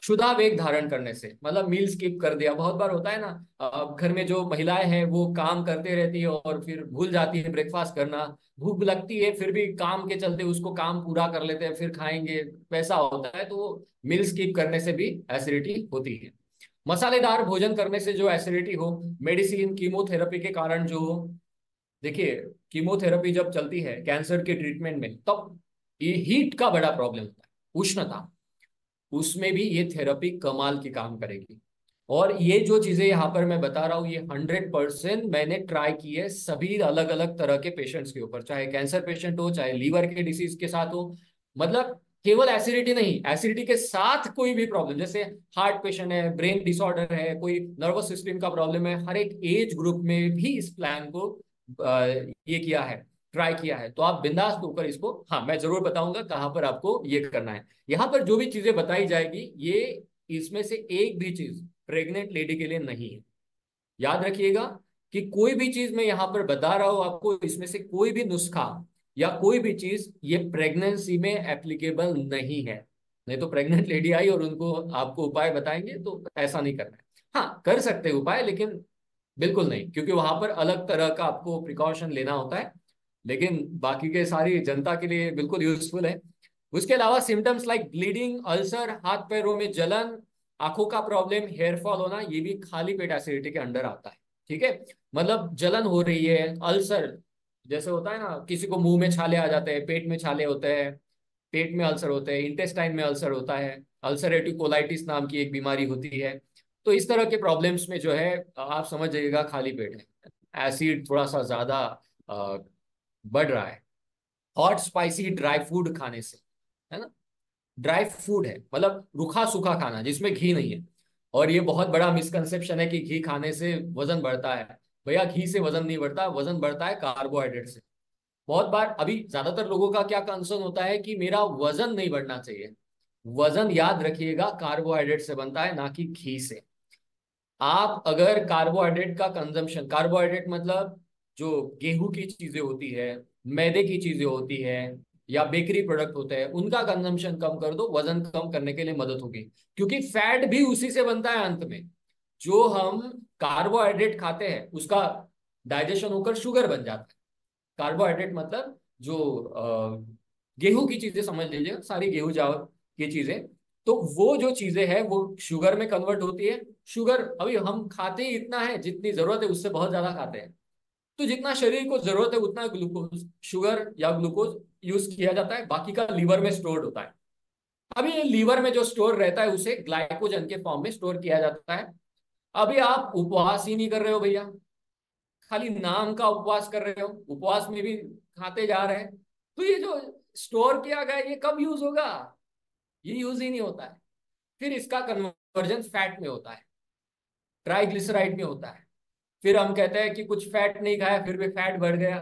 क्षुधा वेग धारण करने से, मतलब मील स्किप कर दिया, बहुत बार होता है ना। घर में जो महिलाएं हैं वो काम करते रहती है और फिर भूल जाती है ब्रेकफास्ट करना। भूख लगती है फिर भी काम के चलते उसको काम पूरा कर लेते हैं, फिर खाएंगे, वैसा होता है। तो मील स्किप करने से भी एसिडिटी होती है। मसालेदार भोजन करने से जो एसिडिटी हो, मेडिसिन कीमोथेरेपी के कारण जो हो। देखिए, कीमोथेरेपी जब चलती है कैंसर के ट्रीटमेंट में, तब ये हीट का बड़ा प्रॉब्लम होता है, उष्णता। उसमें भी ये थेरेपी कमाल की काम करेगी। और ये जो चीजें यहाँ पर मैं बता रहा हूँ, ये 100% मैंने ट्राई की है सभी अलग अलग तरह के पेशेंट्स के ऊपर, चाहे कैंसर पेशेंट हो, चाहे लीवर के डिसीज के साथ हो। मतलब केवल एसिडिटी नहीं, एसिडिटी के साथ कोई भी प्रॉब्लम, जैसे हार्ट पेशेंट है, ब्रेन डिसऑर्डर है, कोई नर्वस सिस्टम का प्रॉब्लम है, हर एक एज ग्रुप में भी इस प्लान को ये किया है, ट्राई किया है। तो आप बिंदास होकर इसको, हाँ मैं जरूर बताऊंगा कहाँ पर आपको ये करना है। यहाँ पर जो भी चीजें बताई जाएगी, ये इसमें से एक भी चीज प्रेग्नेंट लेडी के लिए नहीं है। याद रखिएगा कि कोई भी चीज मैं यहाँ पर बता रहा हूं आपको, इसमें से कोई भी नुस्खा या कोई भी चीज ये प्रेगनेंसी में एप्लीकेबल नहीं है। नहीं तो प्रेग्नेंट लेडी आई और उनको आपको उपाय बताएंगे, तो ऐसा नहीं करना है। हाँ कर सकते हैं उपाय, लेकिन बिल्कुल नहीं, क्योंकि वहां पर अलग तरह का आपको प्रिकॉशन लेना होता है। लेकिन बाकी के सारी जनता के लिए बिल्कुल यूजफुल है। उसके अलावा सिम्टम्स लाइक ब्लीडिंग, अल्सर, हाथ पैरों में जलन, आंखों का प्रॉब्लम, हेयर फॉल होना, ये भी खाली पेट एसिडिटी के अंडर आता है। ठीक है, मतलब जलन हो रही है, अल्सर, जैसे होता है ना किसी को मुंह में छाले आ जाते हैं, पेट में छाले होते हैं, पेट में अल्सर होते हैं, इंटेस्टाइन में अल्सर होता है, अल्सरेटिव कोलाइटिस नाम की एक बीमारी होती है। तो इस तरह के प्रॉब्लम्स में जो है, आप समझ जाइएगा खाली पेट है, एसिड थोड़ा सा ज्यादा अ, बढ़ रहा है। हॉट स्पाइसी ड्राई फूड खाने से, है ना, ड्राई फूड है मतलब रूखा सूखा खाना जिसमें घी नहीं है। और ये बहुत बड़ा मिसकंसेप्शन है कि घी खाने से वजन बढ़ता है। भैया घी से वजन नहीं बढ़ता, वजन बढ़ता है कार्बोहाइड्रेट से। बहुत बार, अभी ज्यादातर लोगों का क्या कंसर्न होता है कि मेरा वजन नहीं बढ़ना चाहिए। वजन याद रखिएगा कार्बोहाइड्रेट से बनता है, ना कि घी से। आप अगर कार्बोहाइड्रेट का कंजम्पशन, कार्बोहाइड्रेट मतलब जो गेहूं की चीजें होती है, मैदे की चीजें होती है, या बेकरी प्रोडक्ट होते हैं, उनका कंजम्पशन कम कर दो, वजन कम करने के लिए मदद होगी। क्योंकि फैट भी उसी से बनता है अंत में। जो हम कार्बोहाइड्रेट खाते हैं उसका डाइजेशन होकर शुगर बन जाता है। कार्बोहाइड्रेट मतलब जो गेहूं की चीजें समझ लीजिए, सारी गेहूं चावल की चीजें। तो वो जो चीजें हैं वो शुगर में कन्वर्ट होती है। शुगर अभी हम खाते ही इतना है जितनी जरूरत है, उससे बहुत ज्यादा खाते हैं। तो जितना शरीर को जरूरत है उतना ग्लूकोज, शुगर या ग्लूकोज यूज किया जाता है, बाकी का लीवर में स्टोर होता है। अभी ये लीवर में जो स्टोर रहता है उसे ग्लाइकोजन के फॉर्म में स्टोर किया जाता है। अभी आप उपवास ही नहीं कर रहे हो भैया, खाली नाम का उपवास कर रहे हो, उपवास में भी खाते जा रहे हैं, तो ये जो स्टोर किया गया ये कब यूज होगा? ये यूज ही नहीं होता है। फिर इसका कन्वर्जन फैट में होता है, ट्राइग्लिसराइड में होता है। फिर हम कहते हैं कि कुछ फैट नहीं खाया फिर भी फैट बढ़ गया।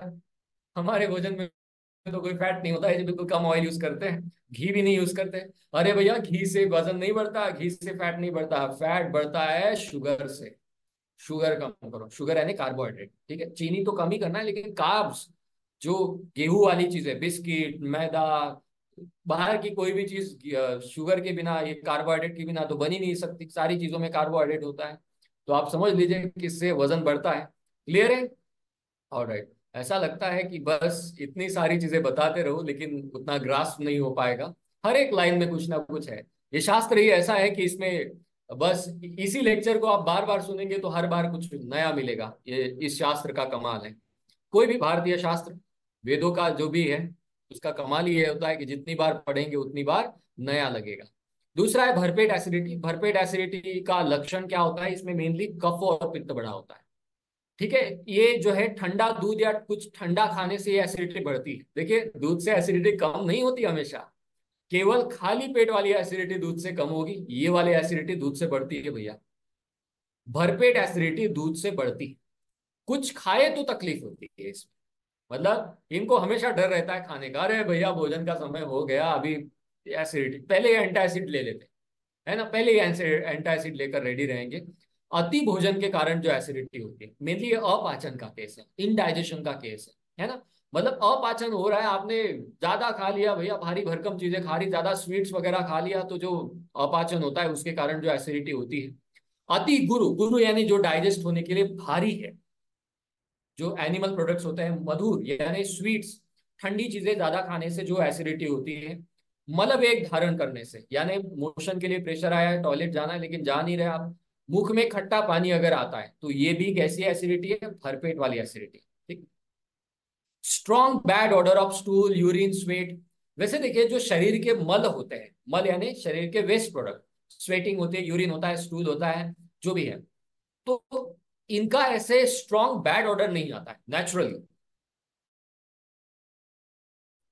हमारे भोजन में तो कोई फैट नहीं होता है, बिल्कुल कम ऑयल यूज करते हैं, घी भी नहीं यूज करते। अरे भैया घी से वजन नहीं बढ़ता, घी से फैट नहीं बढ़ता, फैट बढ़ता है शुगर से। शुगर कम करो, शुगर यानी कार्बोहाइड्रेट, ठीक है, चीनी तो कम ही करना है, लेकिन कार्ब्स, जो गेहूं वाली चीजें, बिस्किट, मैदा, बाहर की कोई भी चीज शुगर के बिना, ये कार्बोहाइड्रेट के बिना तो बन ही नहीं सकती। सारी चीजों में कार्बोहाइड्रेट होता है। तो आप समझ लीजिए कि इससे वजन बढ़ता है। क्लियर है? ऑलराइट। ऐसा लगता है कि बस इतनी सारी चीजें बताते रहो लेकिन उतना ग्रास्प नहीं हो पाएगा। हर एक लाइन में कुछ ना कुछ है। ये शास्त्र ही ऐसा है कि इसमें बस इसी लेक्चर को आप बार बार सुनेंगे तो हर बार कुछ नया मिलेगा। ये इस शास्त्र का कमाल है। कोई भी भारतीय शास्त्र, वेदों का जो भी है, उसका कमाल ही ये होता है कि जितनी बार पढ़ेंगे उतनी बार नया लगेगा। दूसरा है भरपेट एसिडिटी। भरपेट एसिडिटी का लक्षण क्या होता है? इसमें मेनली कफ और पित्त बड़ा होता है। ठीक है। ये जो है ठंडा दूध या कुछ ठंडा खाने से ये एसिडिटी बढ़ती है। देखिए दूध से एसिडिटी कम नहीं होती हमेशा, केवल खाली पेट वाली एसिडिटी दूध से कम होगी, ये वाली एसिडिटी दूध से बढ़ती है भैया। भरपेट एसिडिटी दूध से बढ़ती है। कुछ खाए तो तकलीफ होती है इसमें। मतलब इनको हमेशा डर रहता है खाने का, अरे भैया भोजन का समय हो गया अभी, एसिडिटी, पहले एंटासिड ले लेते हैं, है ना, पहले एंटासिड लेकर रेडी रहेंगे। अति भोजन के कारण जो एसिडिटी होती है, मेनली अपाचन का केस है, इनडाइजेशन का केस है ना। मतलब अपाचन हो रहा है, आपने ज्यादा खा लिया भैया, भारी भरकम चीजें खा रही, ज्यादा स्वीट्स वगैरह खा लिया, तो जो अपाचन होता है उसके कारण जो एसिडिटी होती है। अति गुरु, गुरु यानी जो डाइजेस्ट होने के लिए भारी है, जो एनिमल प्रोडक्ट्स होते हैं, मधुर यानी स्वीट्स, ठंडी चीजें ज्यादा खाने से जो एसिडिटी होती है। मलबेग धारण करने से, यानी मोशन के लिए प्रेशर आया है, टॉयलेट जाना है लेकिन जा नहीं रहे आप, मुख में खट्टा पानी अगर आता है तो ये भी कैसी एसिडिटी है, भरपेट वाली एसिडिटी। ठीक। Strong bad order of stool, urine, sweat. वैसे देखिए जो शरीर के मल होते हैं, मल यानी शरीर के वेस्ट प्रोडक्ट, स्वेटिंग होती है, यूरिन होता है, स्टूल होता है, जो भी है, तो इनका ऐसे स्ट्रॉन्ग बैड ऑर्डर नहीं आता है नेचुरली।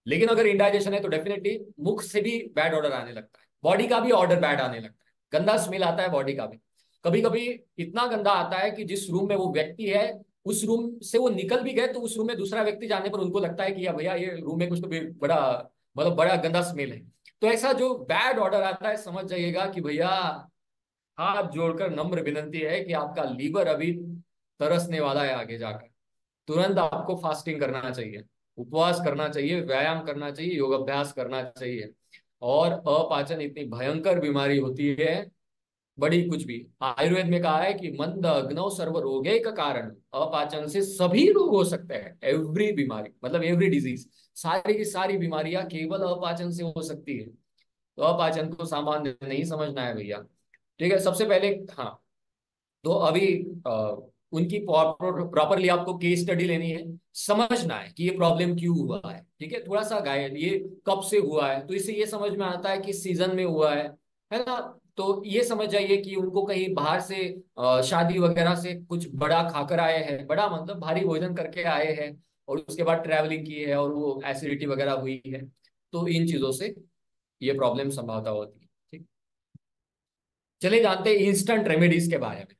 लेकिन अगर इंडाइजेशन है तो डेफिनेटली मुख से भी बैड ऑर्डर आने लगता है, बॉडी का भी ऑर्डर बैड आने लगता है, गंदा स्मेल आता है बॉडी का भी। कभी कभी इतना गंदा आता है कि जिस रूम में वो व्यक्ति है, उस रूम से वो निकल भी गए तो उस रूम में दूसरा व्यक्ति जाने पर उनको लगता है कि या भैया ये रूम में कुछ तो बड़ा, मतलब बड़ा गंदा स्मेल है। तो ऐसा जो बैड ऑर्डर आता है, समझ जाइएगा कि भैया हाथ जोड़कर नम्र विनंती है कि आपका लीवर अभी तरसने वाला है आगे जाकर। तुरंत आपको फास्टिंग करना चाहिए, उपवास करना चाहिए, व्यायाम करना चाहिए, योग अभ्यास करना चाहिए। और अपाचन इतनी भयंकर बीमारी होती है, बड़ी कुछ भी, आयुर्वेद में कहा है कि मंद अग्नौ सर्व रोगे का कारण, अपाचन से सभी रोग हो सकते हैं, एवरी बीमारी, मतलब एवरी डिजीज, सारी की सारी बीमारियां केवल अपाचन से हो सकती है। तो अपाचन को सामान्य नहीं समझना है भैया। ठीक है, सबसे पहले, हाँ, तो अभी उनकी प्रॉपरली आपको केस स्टडी लेनी है, समझना है कि ये प्रॉब्लम क्यों हुआ है। ठीक है, थोड़ा सा घायल, ये कब से हुआ है, तो इससे ये समझ में आता है कि सीजन में हुआ है ना। तो ये समझ जाइए कि उनको कहीं बाहर से शादी वगैरह से कुछ बड़ा खाकर आए हैं, बड़ा मतलब भारी भोजन करके आए हैं, और उसके बाद ट्रैवलिंग की है और वो एसिडिटी वगैरह हुई है, तो इन चीजों से ये प्रॉब्लम संभवतः होती है। ठीक। चलिए जानते हैं इंस्टेंट रेमेडीज के बारे में,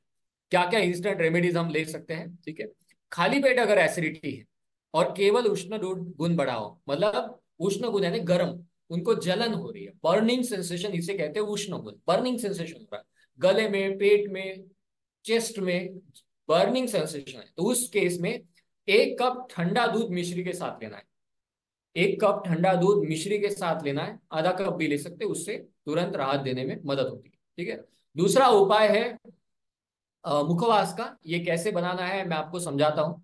क्या क्या इंस्टेंट रेमेडीज हम ले सकते हैं। ठीक है, खाली पेट अगर एसिडिटी है और केवल उष्ण गुण बढ़ाओ, मतलब उष्ण गुण यानी गर्म, उनको जलन हो रही है, बर्निंग सेंसेशन इसे कहते हैं उष्ण गुण, बर्निंग सेंसेशन हो रहा है गले में, पेट में, चेस्ट में, बर्निंग सेंसेशन है, तो उस केस में 1 कप ठंडा दूध मिश्री के साथ लेना है। 1 कप ठंडा दूध मिश्री के साथ लेना है, आधा कप भी ले सकते हैं, उससे तुरंत राहत देने में मदद होती है। ठीक है। दूसरा उपाय है मुखवास का। ये कैसे बनाना है मैं आपको समझाता हूँ।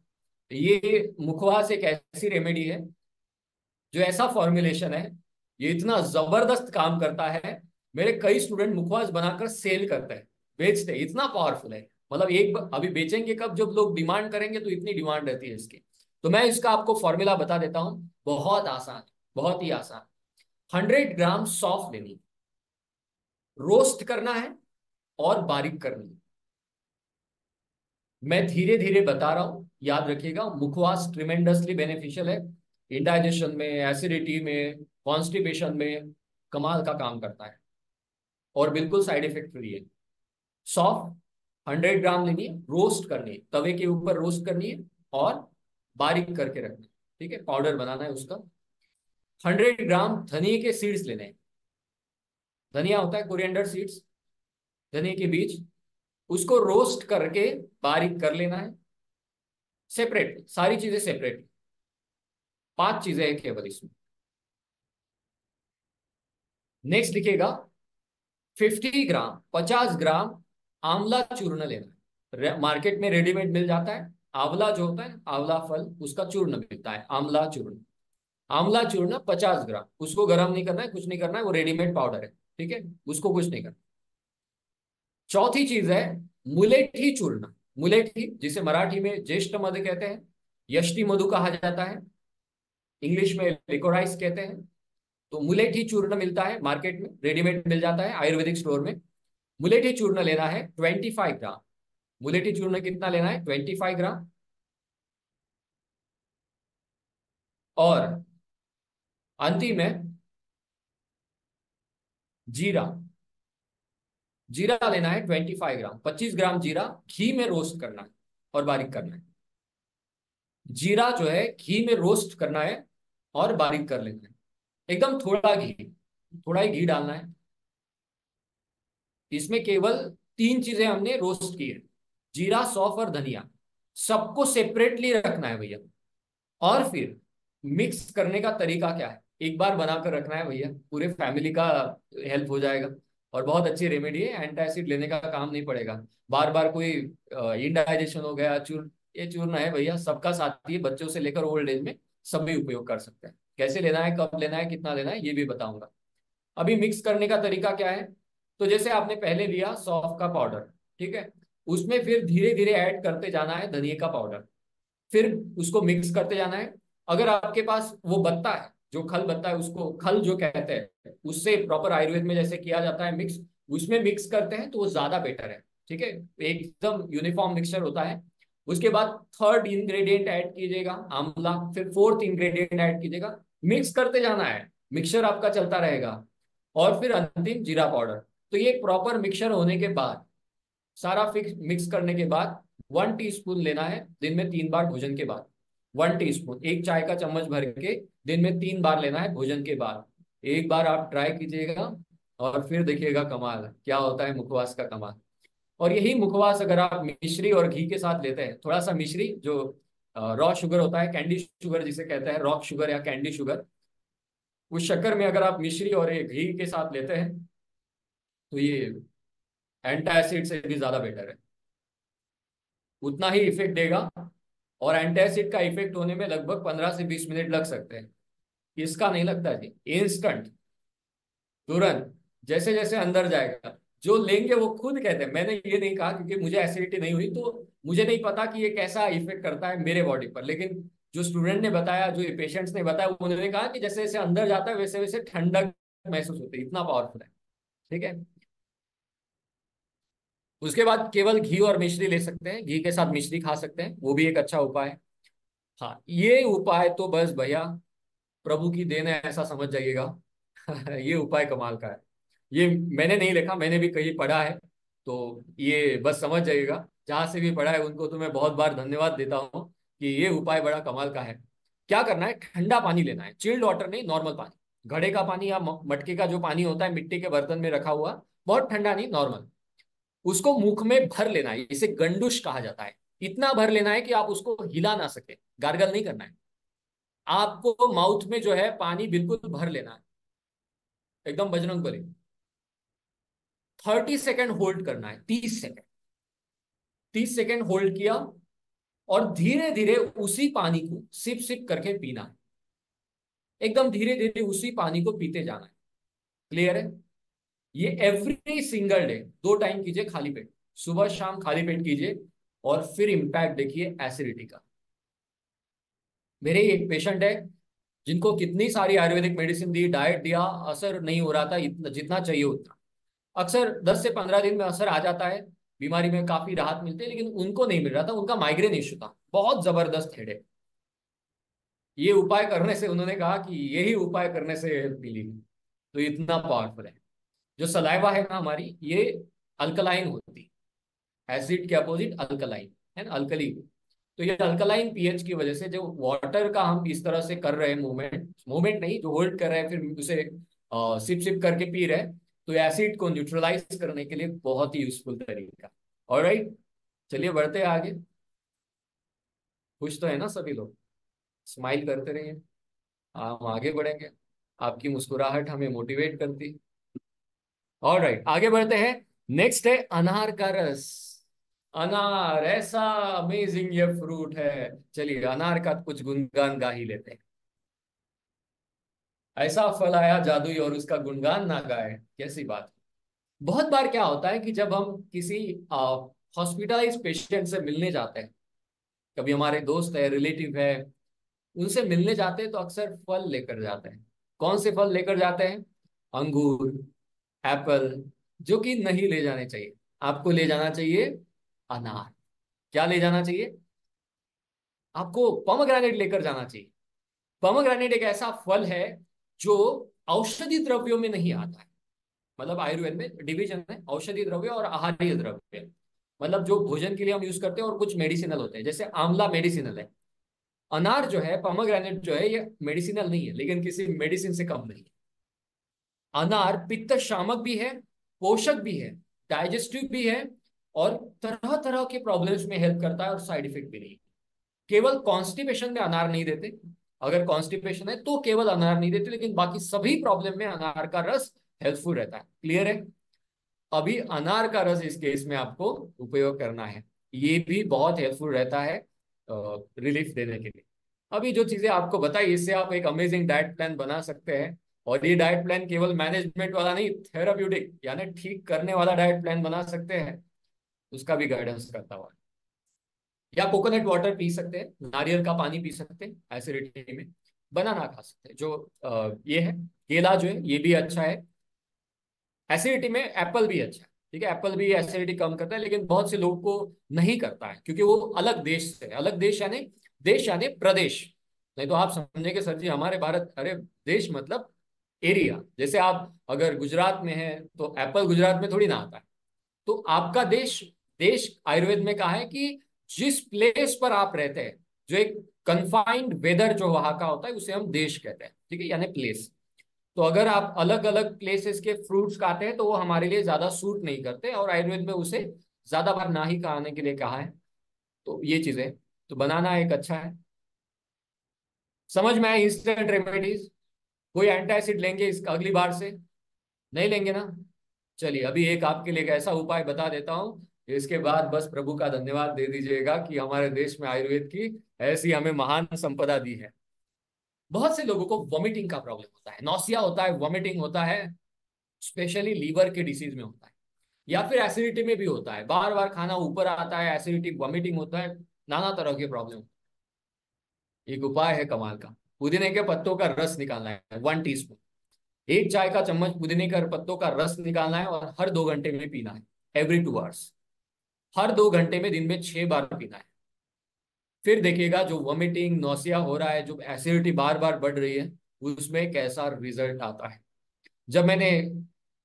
ये मुखवास एक ऐसी रेमेडी है जो ऐसा फॉर्मुलेशन है, ये इतना जबरदस्त काम करता है, मेरे कई स्टूडेंट मुखवास बनाकर सेल करते हैं, बेचते हैं, इतना पावरफुल है। मतलब एक अभी बेचेंगे कब, जब लोग डिमांड करेंगे, तो इतनी डिमांड रहती है इसकी। तो मैं इसका आपको फॉर्मूला बता देता हूँ, बहुत आसान, बहुत ही आसान। 100 ग्राम सौंफ लेनी, रोस्ट करना है और बारीक करनी है। मैं धीरे धीरे बता रहा हूं, याद रखिएगा। मुखवास ट्रिमेंडसली बेनिफिशियल है, इंडाइजेशन में, एसिडिटी में, कॉन्स्टिपेशन में कमाल का काम करता है, और बिल्कुल साइड इफेक्ट फ्री है। सौंफ 100 ग्राम लेनी है, रोस्ट करनी है, तवे के ऊपर रोस्ट करनी है, और बारीक करके रखनी है। ठीक है, पाउडर बनाना है उसका। 100 ग्राम धनिया के सीड्स लेने हैं, धनिया होता है कोरिएंडर सीड्स, धनिया के बीज, उसको रोस्ट करके बारीक कर लेना है, सेपरेट, सारी चीजें सेपरेट, 5 चीजें हैं केवल इसमें। नेक्स्ट लिखिएगा 50 ग्राम, 50 ग्राम आंवला चूर्ण लेना है। मार्केट में रेडीमेड मिल जाता है, आंवला जो होता है, आंवला फल, उसका चूर्ण मिलता है, आंवला चूर्ण। आंवला चूर्ण 50 ग्राम, उसको गर्म नहीं करना है, कुछ नहीं करना है, वो रेडीमेड पाउडर है। ठीक है, उसको कुछ नहीं करना। चौथी चीज है मुलेठी चूर्ण। मुलेठी, जिसे मराठी में ज्येष्ठ मधु कहते हैं, यष्टि मधु कहा जाता है, इंग्लिश में लिकोराइस कहते हैं। तो मुलेठी चूर्ण मिलता है मार्केट में, रेडीमेड मिल जाता है आयुर्वेदिक स्टोर में। मुलेठी चूर्ण लेना है 25 ग्राम। मुलेठी चूर्ण कितना लेना है? 25 ग्राम। और अंतिम है जीरा। जीरा लेना है 25 ग्राम, 25 ग्राम जीरा घी में रोस्ट करना है और बारीक करना है। जीरा जो है घी में रोस्ट करना है और बारीक कर लेना है। एकदम थोड़ा घी, थोड़ा ही घी डालना है। इसमें केवल तीन चीजें हमने रोस्ट की है, जीरा, सौंफ और धनिया। सबको सेपरेटली रखना है भैया। और फिर मिक्स करने का तरीका क्या है, एक बार बनाकर रखना है भैया, पूरे फैमिली का हेल्प हो जाएगा। और बहुत अच्छी रेमेडी है, एंटासिड लेने का काम नहीं पड़ेगा। बार बार कोई इंडाइजेशन हो गया, ये चूर्ण है भैया, सबका साथी है, बच्चों से लेकर ओल्ड एज में सभी उपयोग कर सकते हैं। कैसे लेना है, कब लेना है, कितना लेना है, ये भी बताऊंगा। अभी मिक्स करने का तरीका क्या है, तो जैसे आपने पहले लिया सौंफ का पाउडर, ठीक है, उसमें फिर धीरे धीरे ऐड करते जाना है धनिया का पाउडर, फिर उसको मिक्स करते जाना है। अगर आपके पास वो बत्ता है, जो खल बत्ता है, उसको खल जो कहते हैं, उससे प्रॉपर आयुर्वेद में जैसे किया जाता है मिक्स, उसमें मिक्स करते हैं तो वो ज्यादा बेटर है। ठीक है, एकदम यूनिफॉर्म मिक्सचर होता है। उसके बाद थर्ड इंग्रेडिएंट ऐड कीजिएगा आंवला, फिर फोर्थ इंग्रेडिएंट ऐड कीजिएगा। मिक्स करते जाना है, मिक्सचर आपका चलता रहेगा। और फिर अंतिम जीरा पाउडर। तो ये प्रॉपर मिक्सचर होने के बाद, सारा फिक्स मिक्स करने के बाद 1 टीस्पून लेना है दिन में 3 बार भोजन के बाद। 1 टीस्पून, एक चाय का चम्मच भर के दिन में 3 बार लेना है भोजन के बाद। एक बार आप ट्राई कीजिएगा और फिर देखिएगा कमाल क्या होता है, मुखवास का कमाल। और यही मुखवास अगर आप मिश्री और घी के साथ लेते हैं, थोड़ा सा मिश्री जो रॉ शुगर होता है, कैंडी शुगर जिसे कहते हैं, रॉक शुगर या कैंडी शुगर, उस शक्कर में अगर आप मिश्री और ये घी के साथ लेते हैं तो ये एंटासिड से भी ज्यादा बेटर है, उतना ही इफेक्ट देगा। और एंटासिड का इफेक्ट होने में लगभग 15 से 20 मिनट लग सकते हैं, इसका नहीं लगता जी, इंस्टेंट, तुरंत, जैसे जैसे अंदर जाएगा। जो लेंगे वो खुद कहते हैं, मैंने ये नहीं कहा क्योंकि मुझे एसिडिटी नहीं हुई, तो मुझे नहीं पता कि ये कैसा इफेक्ट करता है मेरे बॉडी पर, लेकिन जो स्टूडेंट ने बताया, जो पेशेंट्स ने बताया, उन्होंने कहा कि जैसे जैसे अंदर जाता है वैसे वैसे ठंडक महसूस होती है, इतना पावरफुल है। ठीक है, उसके बाद केवल घी और मिश्री ले सकते हैं, घी के साथ मिश्री खा सकते हैं, वो भी एक अच्छा उपाय है। हाँ, ये उपाय तो बस भैया प्रभु की देन है, ऐसा समझ जाइएगा। ये उपाय कमाल का है। ये मैंने नहीं लिखा, मैंने भी कहीं पढ़ा है, तो ये बस समझ जाइएगा। जहां से भी पढ़ा है उनको तो मैं बहुत बार धन्यवाद देता हूँ कि ये उपाय बड़ा कमाल का है। क्या करना है, ठंडा पानी लेना है, चिल्ड वाटर नहीं, नॉर्मल पानी, घड़े का पानी या मटके का जो पानी होता है मिट्टी के बर्तन में रखा हुआ, बहुत ठंडा नहीं, नॉर्मल। उसको मुख में भर लेना है, इसे गंडुश कहा जाता है। इतना भर लेना है कि आप उसको हिला ना सके, गार्गल नहीं करना है। आपको माउथ में जो है पानी बिल्कुल भर लेना है, एकदम बजरंग बली। 30 सेकेंड होल्ड करना है, 30 सेकेंड, 30 सेकेंड होल्ड किया, और धीरे धीरे उसी पानी को सिप सिप करके पीना है। एकदम धीरे धीरे उसी पानी को पीते जाना है। क्लियर है? ये एवरी सिंगल डे 2 टाइम कीजिए खाली पेट, सुबह शाम खाली पेट कीजिए। और फिर इंपैक्ट देखिए एसिडिटी का। मेरे ही एक पेशेंट है जिनको कितनी सारी आयुर्वेदिक मेडिसिन दी, डाइट दिया, असर नहीं हो रहा था इतना जितना चाहिए उतना। अक्सर 10 से 15 दिन में असर आ जाता है, बीमारी में काफी राहत मिलती है, लेकिन उनको नहीं मिल रहा था, उनका माइग्रेन इश्यू था, बहुत जबरदस्त हेडेक। ये उपाय करने से उन्होंने कहा कि यही उपाय करने से हेल्प मिली। तो इतना पावरफुल है। जो सलाइवा है ना हमारी, ये अल्कलाइन होती है, एसिड के अपोजिट अल्कलाइन है ना, अल्कली। तो ये अल्कलाइन पीएच की वजह से जो वाटर का हम इस तरह से कर रहे हैं, मूवमेंट मूवमेंट नहीं, जो होल्ड कर रहे हैं फिर उसे सिप सिप करके पी रहे हैं, तो एसिड को न्यूट्रलाइज करने के लिए बहुत ही यूजफुल तरीका। ऑलराइट, चलिए बढ़ते हैं आगे। खुश तो है ना सभी लोग, स्माइल करते रहिए, हम आगे बढ़ेंगे। आपकी मुस्कुराहट हमें मोटिवेट करती। ऑलराइट, आगे बढ़ते हैं। नेक्स्ट है अनार का रस। अनार ऐसा अमेजिंग ये फ्रूट है, चलिए अनार का कुछ गुणगान गा ही लेते हैं। ऐसा फल आया जादुई और उसका गुणगान ना गाए, कैसी बात। बहुत बार क्या होता है कि जब हम किसी हॉस्पिटलाइज पेशेंट से मिलने जाते हैं, कभी हमारे दोस्त है, रिलेटिव है, उनसे मिलने जाते हैं तो अक्सर फल लेकर जाते हैं। कौन से फल लेकर जाते हैं? अंगूर, एप्पल, जो कि नहीं ले जाने चाहिए। आपको ले जाना चाहिए अनार। क्या ले जाना चाहिए? आपको पोमग्रेनेट लेकर जाना चाहिए। पोमोग्रेनेट एक ऐसा फल है जो औषधि द्रव्यों में नहीं आता है। मतलब आयुर्वेद में डिवीजन है औषधि द्रव्य और आहार्य द्रव्य। मतलब जो भोजन के लिए हम यूज करते हैं और कुछ मेडिसिनल होते हैं, जैसे आंवला मेडिसिनल है। अनार जो है, पोमोग्रेनेट जो है, ये मेडिसिनल नहीं है लेकिन किसी मेडिसिन से कम नहीं है। अनार पित्त शामक भी है, पोषक भी है, डाइजेस्टिव भी है, और तरह तरह के प्रॉब्लम्स में हेल्प करता है और साइड इफेक्ट भी नहीं है। केवल कॉन्स्टिपेशन में अनार नहीं देते। अगर कॉन्स्टिपेशन है तो केवल अनार नहीं देते, लेकिन बाकी सभी प्रॉब्लम में अनार का रस हेल्पफुल रहता है। क्लियर है? अभी अनार का रस इस केस में आपको उपयोग करना है। ये भी बहुत हेल्पफुल रहता है रिलीफ देने के लिए। अभी जो चीजें आपको बताई, इससे आप एक अमेजिंग डाइट प्लान बना सकते हैं। और ये डाइट प्लान केवल मैनेजमेंट वाला नहीं, थेराप्यूटिक यानी ठीक करने वाला डाइट प्लान बना सकते हैं। उसका भी गाइडेंस करता हुआ। या कोकोनट वाटर पी सकते हैं, नारियल का पानी पी सकते हैं एसिडिटी में। बनाना खा सकते हैं, जो ये है। केला जो है ये भी अच्छा है। एसिडिटी में एप्पल भी अच्छा है। ठीक है, एप्पल भी एसिडिटी कम करता है, लेकिन बहुत से लोगों को नहीं करता है क्योंकि वो अलग देश से, अलग देश यानी प्रदेश। नहीं तो आप समझेंगे सर जी हमारे भारत, अरे देश मतलब एरिया। जैसे आप अगर गुजरात में हैं तो एप्पल गुजरात में थोड़ी ना आता है। तो आपका देश, देश आयुर्वेद में कहा है कि जिस प्लेस पर आप रहते हैं, जो एक कन्फाइंड वेदर जो वहां का होता है, उसे हम देश कहते हैं। ठीक है, यानी प्लेस। तो अगर आप अलग अलग प्लेसेस के फ्रूट्स खाते हैं तो वो हमारे लिए ज्यादा सूट नहीं करते, और आयुर्वेद में उसे ज्यादा बार ना ही खाने के लिए कहा है। तो ये चीजें, तो बनाना एक अच्छा है। समझ में आए इंस्टेंट रेमेडीज? कोई एंटासिड लेंगे इस अगली बार से? नहीं लेंगे ना? चलिए, अभी एक आपके लिए एक ऐसा उपाय बता देता हूँ। इसके बाद बस प्रभु का धन्यवाद दे दीजिएगा कि हमारे देश में आयुर्वेद की ऐसी हमें महान संपदा दी है। बहुत से लोगों को वॉमिटिंग का प्रॉब्लम होता है, नौसिया होता है, वॉमिटिंग होता है। स्पेशली लीवर के डिसीज में होता है, या फिर एसिडिटी में भी होता है। बार बार खाना ऊपर आता है, एसिडिटी, वॉमिटिंग होता है, नाना तरह के प्रॉब्लम। एक उपाय है कमाल का। पुदीने के पत्तों का रस निकालना है, 1 टीस्पून। एक चाय का चम्मच पुदीने के पत्तों का रस निकालना है और हर 2 घंटे में पीना है। Every 2 hours. हर 2 घंटे में दिन में 6 बार पीना है। फिर देखिएगा जो वॉमिटिंग नौसिया हो रहा है, जो एसिडिटी बार बार बढ़ रही है, उसमें कैसा रिजल्ट आता है। जब मैंने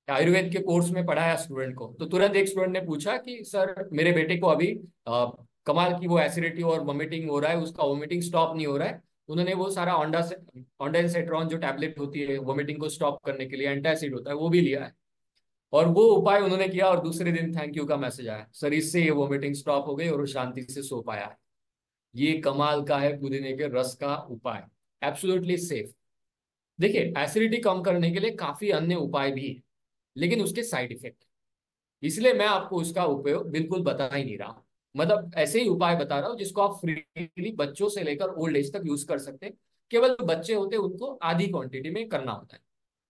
आयुर्वेद के कोर्स में पढ़ाया स्टूडेंट को, तो तुरंत एक स्टूडेंट ने पूछा कि सर मेरे बेटे को अभी कमाल की वो एसिडिटी और वॉमिटिंग हो रहा है, उसका वॉमिटिंग स्टॉप नहीं हो रहा है। उन्होंने वो सारा ऑन्डासेट्रॉन जो टैबलेट होती है वॉमिटिंग को स्टॉप करने के लिए, एंटासिड होता है, वो भी लिया है। और वो उपाय उन्होंने किया और दूसरे दिन थैंक यू का मैसेज आया, सर इससे ये वॉमिटिंग स्टॉप हो गई और वो शांति से सो पाया है। ये कमाल का है पुदीने के रस का उपाय। Absolutely safe. देखिए, एसिडिटी कम करने के लिए काफी अन्य उपाय भी है, लेकिन उसके साइड इफेक्ट, इसलिए मैं आपको उसका उपयोग बिल्कुल बता ही नहीं रहा हूं। मतलब ऐसे ही उपाय बता रहा हूँ जिसको आप फ्रीली बच्चों से लेकर ओल्ड एज तक यूज कर सकते हैं। केवल बच्चे होते हैं उनको आधी क्वांटिटी में करना होता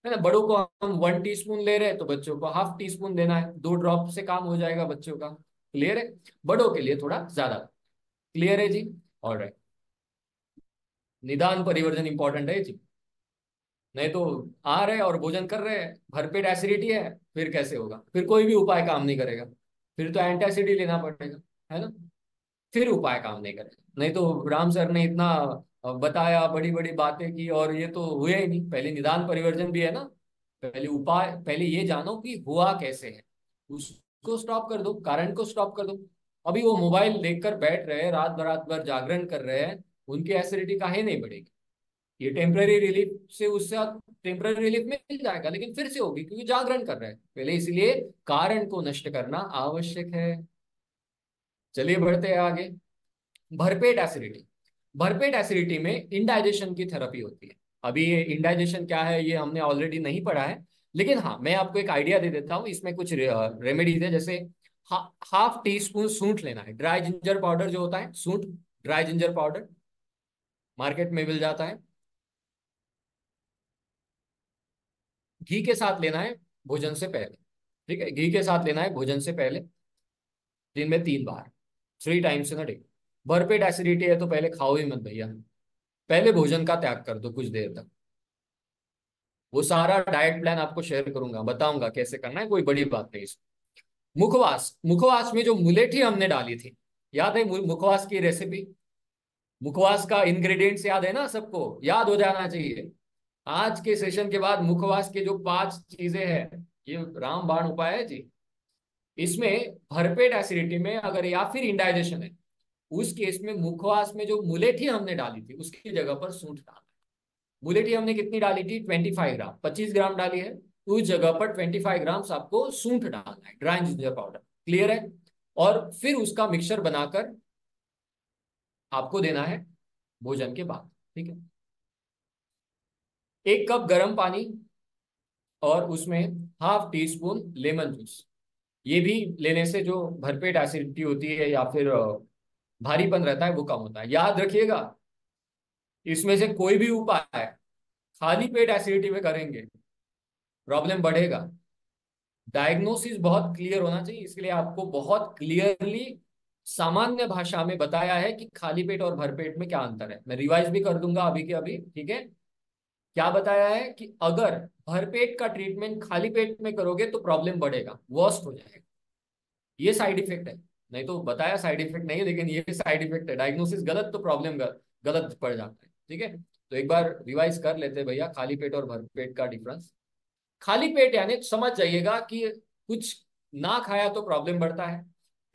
है ना। बड़ों को हम 1 टीस्पून ले रहे हैं तो बच्चों को हाफ टीस्पून देना है, 2 ड्रॉप से काम हो जाएगा बच्चों का। क्लियर है? बड़ों के लिए थोड़ा ज्यादा। क्लियर है जी? और निदान परिवर्जन इंपॉर्टेंट है जी। नहीं तो आ रहे और भोजन कर रहे हैं, भरपेट एसिडिटी है, फिर कैसे होगा? फिर कोई भी उपाय काम नहीं करेगा। फिर तो एंटासिड ही लेना पड़ेगा, है ना। फिर उपाय काम नहीं करेगा। नहीं तो राम सर ने इतना बताया, बड़ी बड़ी बातें की, और ये तो हुए ही नहीं। पहले निदान परिवर्जन भी है ना। पहले उपाय, पहले ये जानो कि हुआ कैसे है, उसको स्टॉप कर दो, कारण को स्टॉप कर दो। अभी वो मोबाइल देखकर बैठ रहे हैं, रात भर जागरण कर रहे हैं, उनकी एसिडिटी काहे नहीं बढ़ेगी? ये टेम्पररी रिलीफ से, उससे टेम्पररी रिलीफ मिल जाएगा, लेकिन फिर से होगी क्योंकि जागरण कर रहे हैं पहले, इसलिए कारण को नष्ट करना आवश्यक है। चलिए बढ़ते हैं आगे। भरपेट एसिडिटी। भरपेट एसिडिटी में इंडाइजेशन की थेरेपी होती है। अभी ये इंडाइजेशन क्या है ये हमने ऑलरेडी नहीं पढ़ा है, लेकिन हाँ मैं आपको एक आइडिया दे देता हूँ। इसमें कुछ रेमेडीज है, जैसे हाफ टी स्पून सूंठ लेना है, ड्राई जिंजर पाउडर जो होता है, सूंठ ड्राई जिंजर पाउडर मार्केट में मिल जाता है। घी के साथ लेना है भोजन से पहले। ठीक है, घी के साथ लेना है भोजन से पहले, दिन में 3 बार, 3 टाइम्स इन अ डे। भरपेट एसिडिटी है तो पहले खाओ ही मत भैया, पहले भोजन का त्याग कर दो कुछ देर तक। वो सारा डाइट प्लान आपको शेयर करूंगा, बताऊंगा कैसे करना है, कोई बड़ी बात नहीं इसमें। मुखवास, मुखवास में जो मुलेठी हमने डाली थी, याद है मुखवास की रेसिपी? मुखवास का इंग्रेडिएंट्स याद है ना, सबको याद हो जाना चाहिए। आज के सेशन के बाद मुखवास के जो 5 चीजें हैं, ये रामबाण उपाय है जी। इसमें भरपेट एसिडिटी में अगर या फिर इंडाइजेशन है, उस केस में मुखवास में जो मुलेठी हमने डाली थी उसकी जगह पर सूंठ डालना है। मुलेठी हमने कितनी डाली थी? 25 ग्राम, 25 ग्राम डाली है। उस जगह पर 25 ग्राम आपको सूंठ डालना है, ड्राई जिंजर पाउडर। क्लियर है? और फिर उसका मिक्सचर बनाकर आपको देना है भोजन के बाद। ठीक है? 1 कप गर्म पानी, और उसमें ½ टी स्पून लेमन जूस। ये भी लेने से जो भरपेट एसिडिटी होती है या फिर भारीपन रहता है वो कम होता है। याद रखिएगा, इसमें से कोई भी उपाय खाली पेट एसिडिटी में करेंगे, प्रॉब्लम बढ़ेगा। डायग्नोसिस बहुत क्लियर होना चाहिए, इसलिए आपको बहुत क्लियरली सामान्य भाषा में बताया है कि खाली पेट और भरपेट में क्या अंतर है। मैं रिवाइज भी कर दूंगा अभी के अभी। ठीक है? क्या बताया है कि अगर भरपेट का ट्रीटमेंट खाली पेट में करोगे तो प्रॉब्लम बढ़ेगा, वर्स्ट हो जाएगा। ये साइड इफेक्ट है। नहीं तो बताया साइड इफेक्ट नहीं है, लेकिन ये साइड इफेक्ट है। डायग्नोसिस गलत तो प्रॉब्लम गलत पड़ जाता है। ठीक है? तो एक बार रिवाइज कर लेते हैं भैया, खाली पेट और भरपेट का डिफरेंस। खाली पेट यानी समझ जाइएगा कि कुछ ना खाया तो प्रॉब्लम बढ़ता है।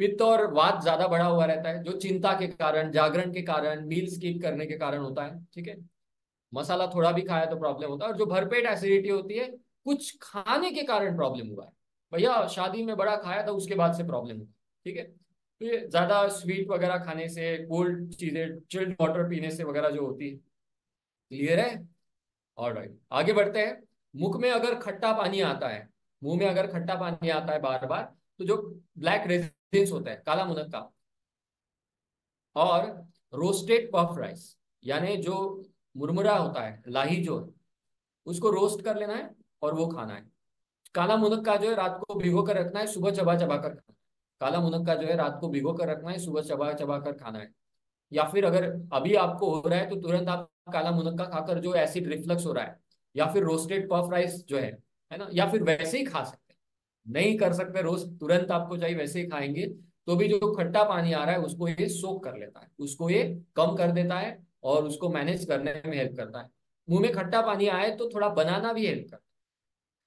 पित्त और वात ज्यादा बढ़ा हुआ रहता है, जो चिंता के कारण, जागरण के कारण, मील स्किप करने के कारण होता है। ठीक है? मसाला थोड़ा भी खाया तो प्रॉब्लम होता है। और जो भरपेट एसिडिटी होती है, कुछ खाने के कारण प्रॉब्लम हुआ है। भैया शादी में बड़ा खाया था उसके बाद से प्रॉब्लम हुआ। ठीक है? तो ये ज्यादा स्वीट वगैरह खाने से, कोल्ड चीजें, चिल्ड वाटर पीने से वगैरह जो होती है। क्लियर है? ऑलराइट, आगे बढ़ते हैं। मुख में अगर खट्टा पानी आता है, मुंह में अगर खट्टा पानी आता है बार बार, तो जो ब्लैक रेजिन्स होता है, काला मुनक्का, और रोस्टेड पफ राइस, यानी जो मुरमुरा होता है, लाही जो है, उसको रोस्ट कर लेना है और वो खाना है। काला मुनक्का जो है रात को भिगो कर रखना है, सुबह चबा चबा कर खाना है। काला मुनक्का जो है रात को भिगो कर रखना है, सुबह चबा चबा कर खाना है। या फिर अगर अभी आपको हो रहा है तो तुरंत आप काला मुनक्का खाकर जो एसिड रिफ्लक्स हो रहा है, या फिर रोस्टेड पफ राइस जो है ना, या फिर वैसे ही खा सकते हैं। नहीं कर सकते रोस्ट तुरंत, आपको चाहिए वैसे ही खाएंगे, तो भी जो खट्टा पानी आ रहा है उसको ये सोक कर लेता है, उसको ये कम कर देता है और उसको मैनेज करने में हेल्प करता है। मुंह में खट्टा पानी आए तो थोड़ा बनाना भी हेल्प करता है।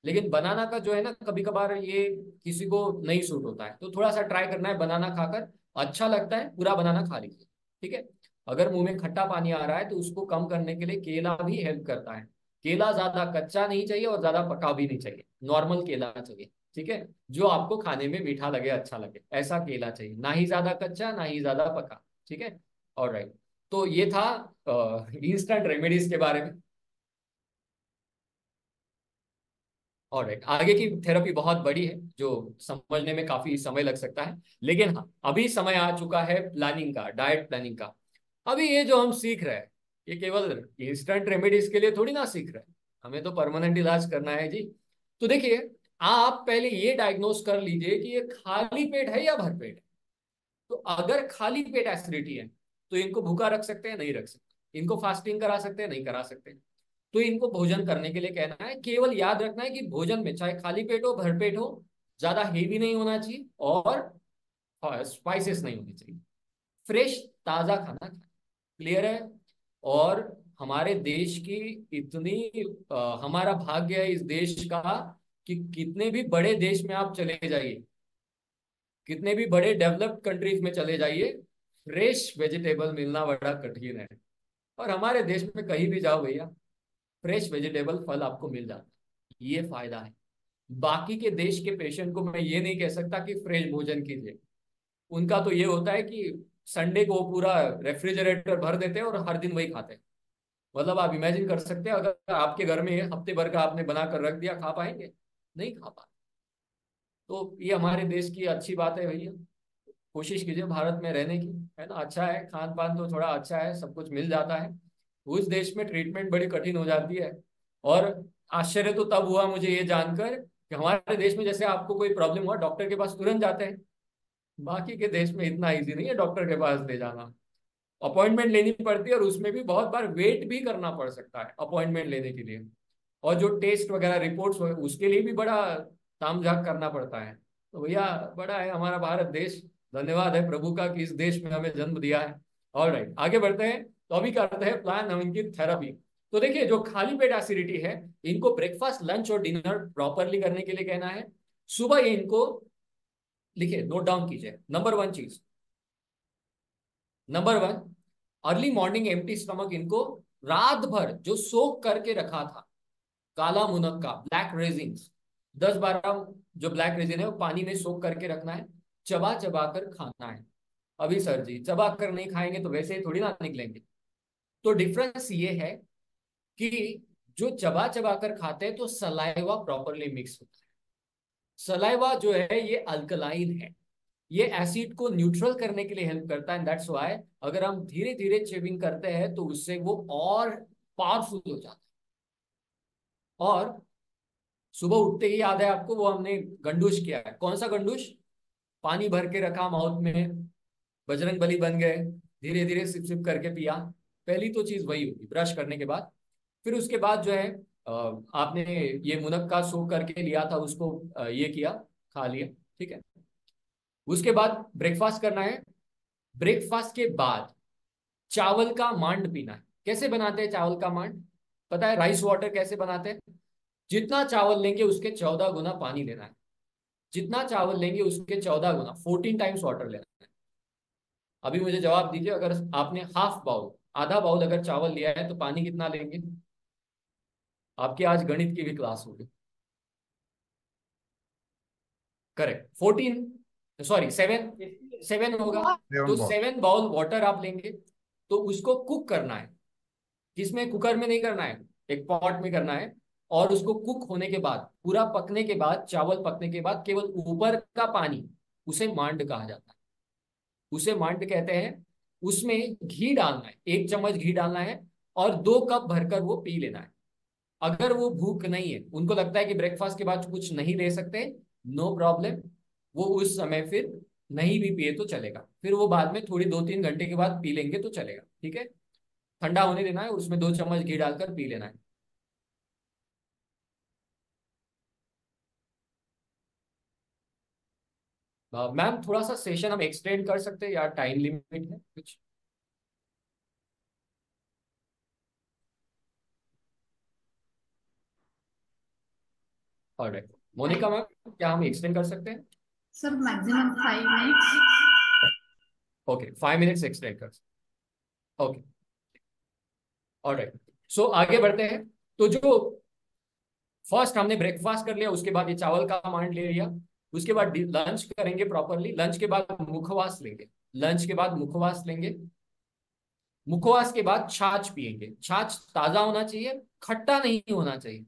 लेकिन बनाना का जो है ना, कभी कभार ये किसी को नहीं सूट होता है, तो थोड़ा सा ट्राई करना है बनाना खाकर। अच्छा लगता है, पूरा बनाना खा लीजिए। ठीक है? अगर मुंह में खट्टा पानी आ रहा है तो उसको कम करने के लिए केला भी हेल्प करता है। केला ज्यादा कच्चा नहीं चाहिए और ज्यादा पका भी नहीं चाहिए, नॉर्मल केला चाहिए। ठीक है? जो आपको खाने में मीठा लगे, अच्छा लगे, ऐसा केला चाहिए, ना ही ज्यादा कच्चा ना ही ज्यादा पका। ठीक है? ऑलराइट। तो ये था इंस्टेंट रेमेडीज के बारे में। ऑलराइट, आगे की थेरेपी बहुत बड़ी है, जो समझने में काफी समय लग सकता है। लेकिन हाँ, अभी समय आ चुका है प्लानिंग का, डाइट प्लानिंग का। अभी ये जो हम सीख रहे हैं, ये केवल इंस्टेंट रेमेडीज के लिए थोड़ी ना सीख रहे हैं, हमें तो परमानेंट इलाज करना है जी। तो देखिए, आप पहले ये डायग्नोस कर लीजिए कि ये खाली पेट है या भरपेट है। तो अगर खाली पेट एसिडिटी है तो इनको भूखा रख सकते हैं? नहीं रख सकते। इनको फास्टिंग करा सकते हैं? नहीं करा सकते। तो इनको भोजन करने के लिए कहना है, केवल याद रखना है कि भोजन में चाहे खाली पेट हो भरपेट हो, ज्यादा हेवी नहीं होना चाहिए और स्पाइसेस नहीं होनी चाहिए। फ्रेश ताजा खाना खाए। क्लियर है? और हमारे देश की इतनी हमारा भाग्य है इस देश का कि कितने भी बड़े देश में आप चले जाइए, कितने भी बड़े डेवलप्ड कंट्रीज में चले जाइए, फ्रेश वेजिटेबल मिलना बड़ा कठिन है। और हमारे देश में कहीं भी जाओ भैया, फ्रेश वेजिटेबल फल आपको मिल जाता है। ये फायदा है। बाकी के देश के पेशेंट को मैं ये नहीं कह सकता कि फ्रेश भोजन कीजिए। उनका तो ये होता है कि संडे को वो पूरा रेफ्रिजरेटर भर देते हैं और हर दिन वही खाते हैं। मतलब आप इमेजिन कर सकते हैं, अगर आपके घर में हफ्ते भर का आपने बना कर रख दिया, खा पाएंगे? नहीं खा पाए। तो ये हमारे देश की अच्छी बात है भैया। कोशिश कीजिए भारत में रहने की, है ना। अच्छा है, खान पान तो थोड़ा अच्छा है, सब कुछ मिल जाता है। उस देश में ट्रीटमेंट बड़ी कठिन हो जाती है। और आश्चर्य तो तब हुआ मुझे ये जानकर कि हमारे देश में जैसे आपको कोई प्रॉब्लम हुआ डॉक्टर के पास तुरंत जाते हैं। बाकी के देश में इतना इजी नहीं है डॉक्टर के पास ले जाना। अपॉइंटमेंट लेनी पड़ती है, और उसमें भी बहुत बार वेट भी करना पड़ सकता है अपॉइंटमेंट लेने के लिए। और जो टेस्ट वगैरह रिपोर्ट्स हो उसके लिए भी बड़ा तामझाम करना पड़ता है। तो भैया, बड़ा है हमारा भारत देश। धन्यवाद है प्रभु का कि इस देश में हमें जन्म दिया है। ऑलराइट, आगे बढ़ते हैं। तो अभी करते हैं प्लान हम इनकी थेरेपी। तो देखिए, जो खाली पेट एसिडिटी है, इनको ब्रेकफास्ट, लंच और डिनर प्रॉपरली करने के लिए कहना है। सुबह ये इनको लिखिए, नोट डाउन कीजिए। Number one, early morning empty stomach इनको रात भर जो सोक करके रखा था काला मुनक्का, ब्लैक रेजिन्स, 10-12 जो ब्लैक रेजिन है वो पानी में सोक करके रखना है, चबा चबा कर खाना है। अभी सर जी, चबा कर नहीं खाएंगे तो वैसे ही थोड़ी ना निकलेंगे। तो डिफरेंस ये है कि जो चबा चबा कर खाते हैं तो सलाइवा प्रॉपरली मिक्स होता है। सलाइवा जो है ये अल्कलाइन है, ये एसिड को न्यूट्रल करने के लिए हेल्प करता है। दैट्स व्हाई अगर हम धीरे धीरे चेविंग करते हैं तो उससे वो और पावरफुल हो जाता है। और सुबह उठते ही याद है आपको, वो हमने गंडूश किया है। कौन सा गंडूश? पानी भर के रखा माउथ में, बजरंग बली बन गए, धीरे धीरे सिप सिप करके पिया। पहली तो चीज वही होगी ब्रश करने के बाद। फिर उसके बाद जो है अ, आपने ये मुनक्का सोख करके लिया था उसको ये किया, खा लिया, ठीक है। उसके बाद ब्रेकफास्ट करना है। ब्रेकफास्ट के बाद चावल का मांड पीना है। कैसे बनाते हैं चावल का मांड? पता है राइस वाटर कैसे बनाते हैं? जितना चावल लेंगे उसके 14 गुना पानी लेना है। जितना चावल लेंगे उसके 14 गुना, 14 टाइम्स वाटर लेना है। अभी मुझे जवाब दीजिए, अगर आपने हाफ बाउल, आधा बाउल अगर चावल लिया है तो पानी कितना लेंगे? आपकी आज गणित की भी क्लास होगी। करेक्ट, 14, सॉरी 7, 7 होगा। सेवन तो बॉल। 7 बाउल वाटर आप लेंगे। तो उसको कुक करना है। किसमें? कुकर में नहीं करना है, एक पॉट में करना है। और उसको कुक होने के बाद, पूरा पकने के बाद, चावल पकने के बाद केवल ऊपर का पानी, उसे मांड कहा जाता है। उसे मांड कहते हैं। उसमें घी डालना है, 1 चम्मच घी डालना है, और 2 कप भरकर वो पी लेना है। अगर वो भूख नहीं है, उनको लगता है कि ब्रेकफास्ट के बाद कुछ नहीं ले सकते, नो प्रॉब्लम, वो उस समय फिर नहीं भी पिए तो चलेगा। फिर वो बाद में थोड़ी 2-3 घंटे के बाद पी लेंगे तो चलेगा, ठीक है। ठंडा होने देना है, उसमें 2 चम्मच घी डालकर पी लेना है। मैम, थोड़ा सा सेशन हम एक्सटेंड कर सकते हैं या टाइम लिमिट है कुछ? ऑलराइट, मोनिका मैम, क्या हम एक्सटेंड कर सकते हैं? Sir maximum 5 minutes. Okay, 5 minutes extend कर सकते। Okay, alright. सो आगे बढ़ते हैं। तो जो फर्स्ट हमने ब्रेकफास्ट कर लिया, उसके बाद ये चावल का मांड ले लिया। उसके बाद लंच करेंगे प्रॉपरली। लंच के बाद मुखवास लेंगे। लंच के बाद मुखवास लेंगे। मुखवास के बाद छाछ पिएंगे। छाछ ताजा होना चाहिए, खट्टा नहीं होना चाहिए।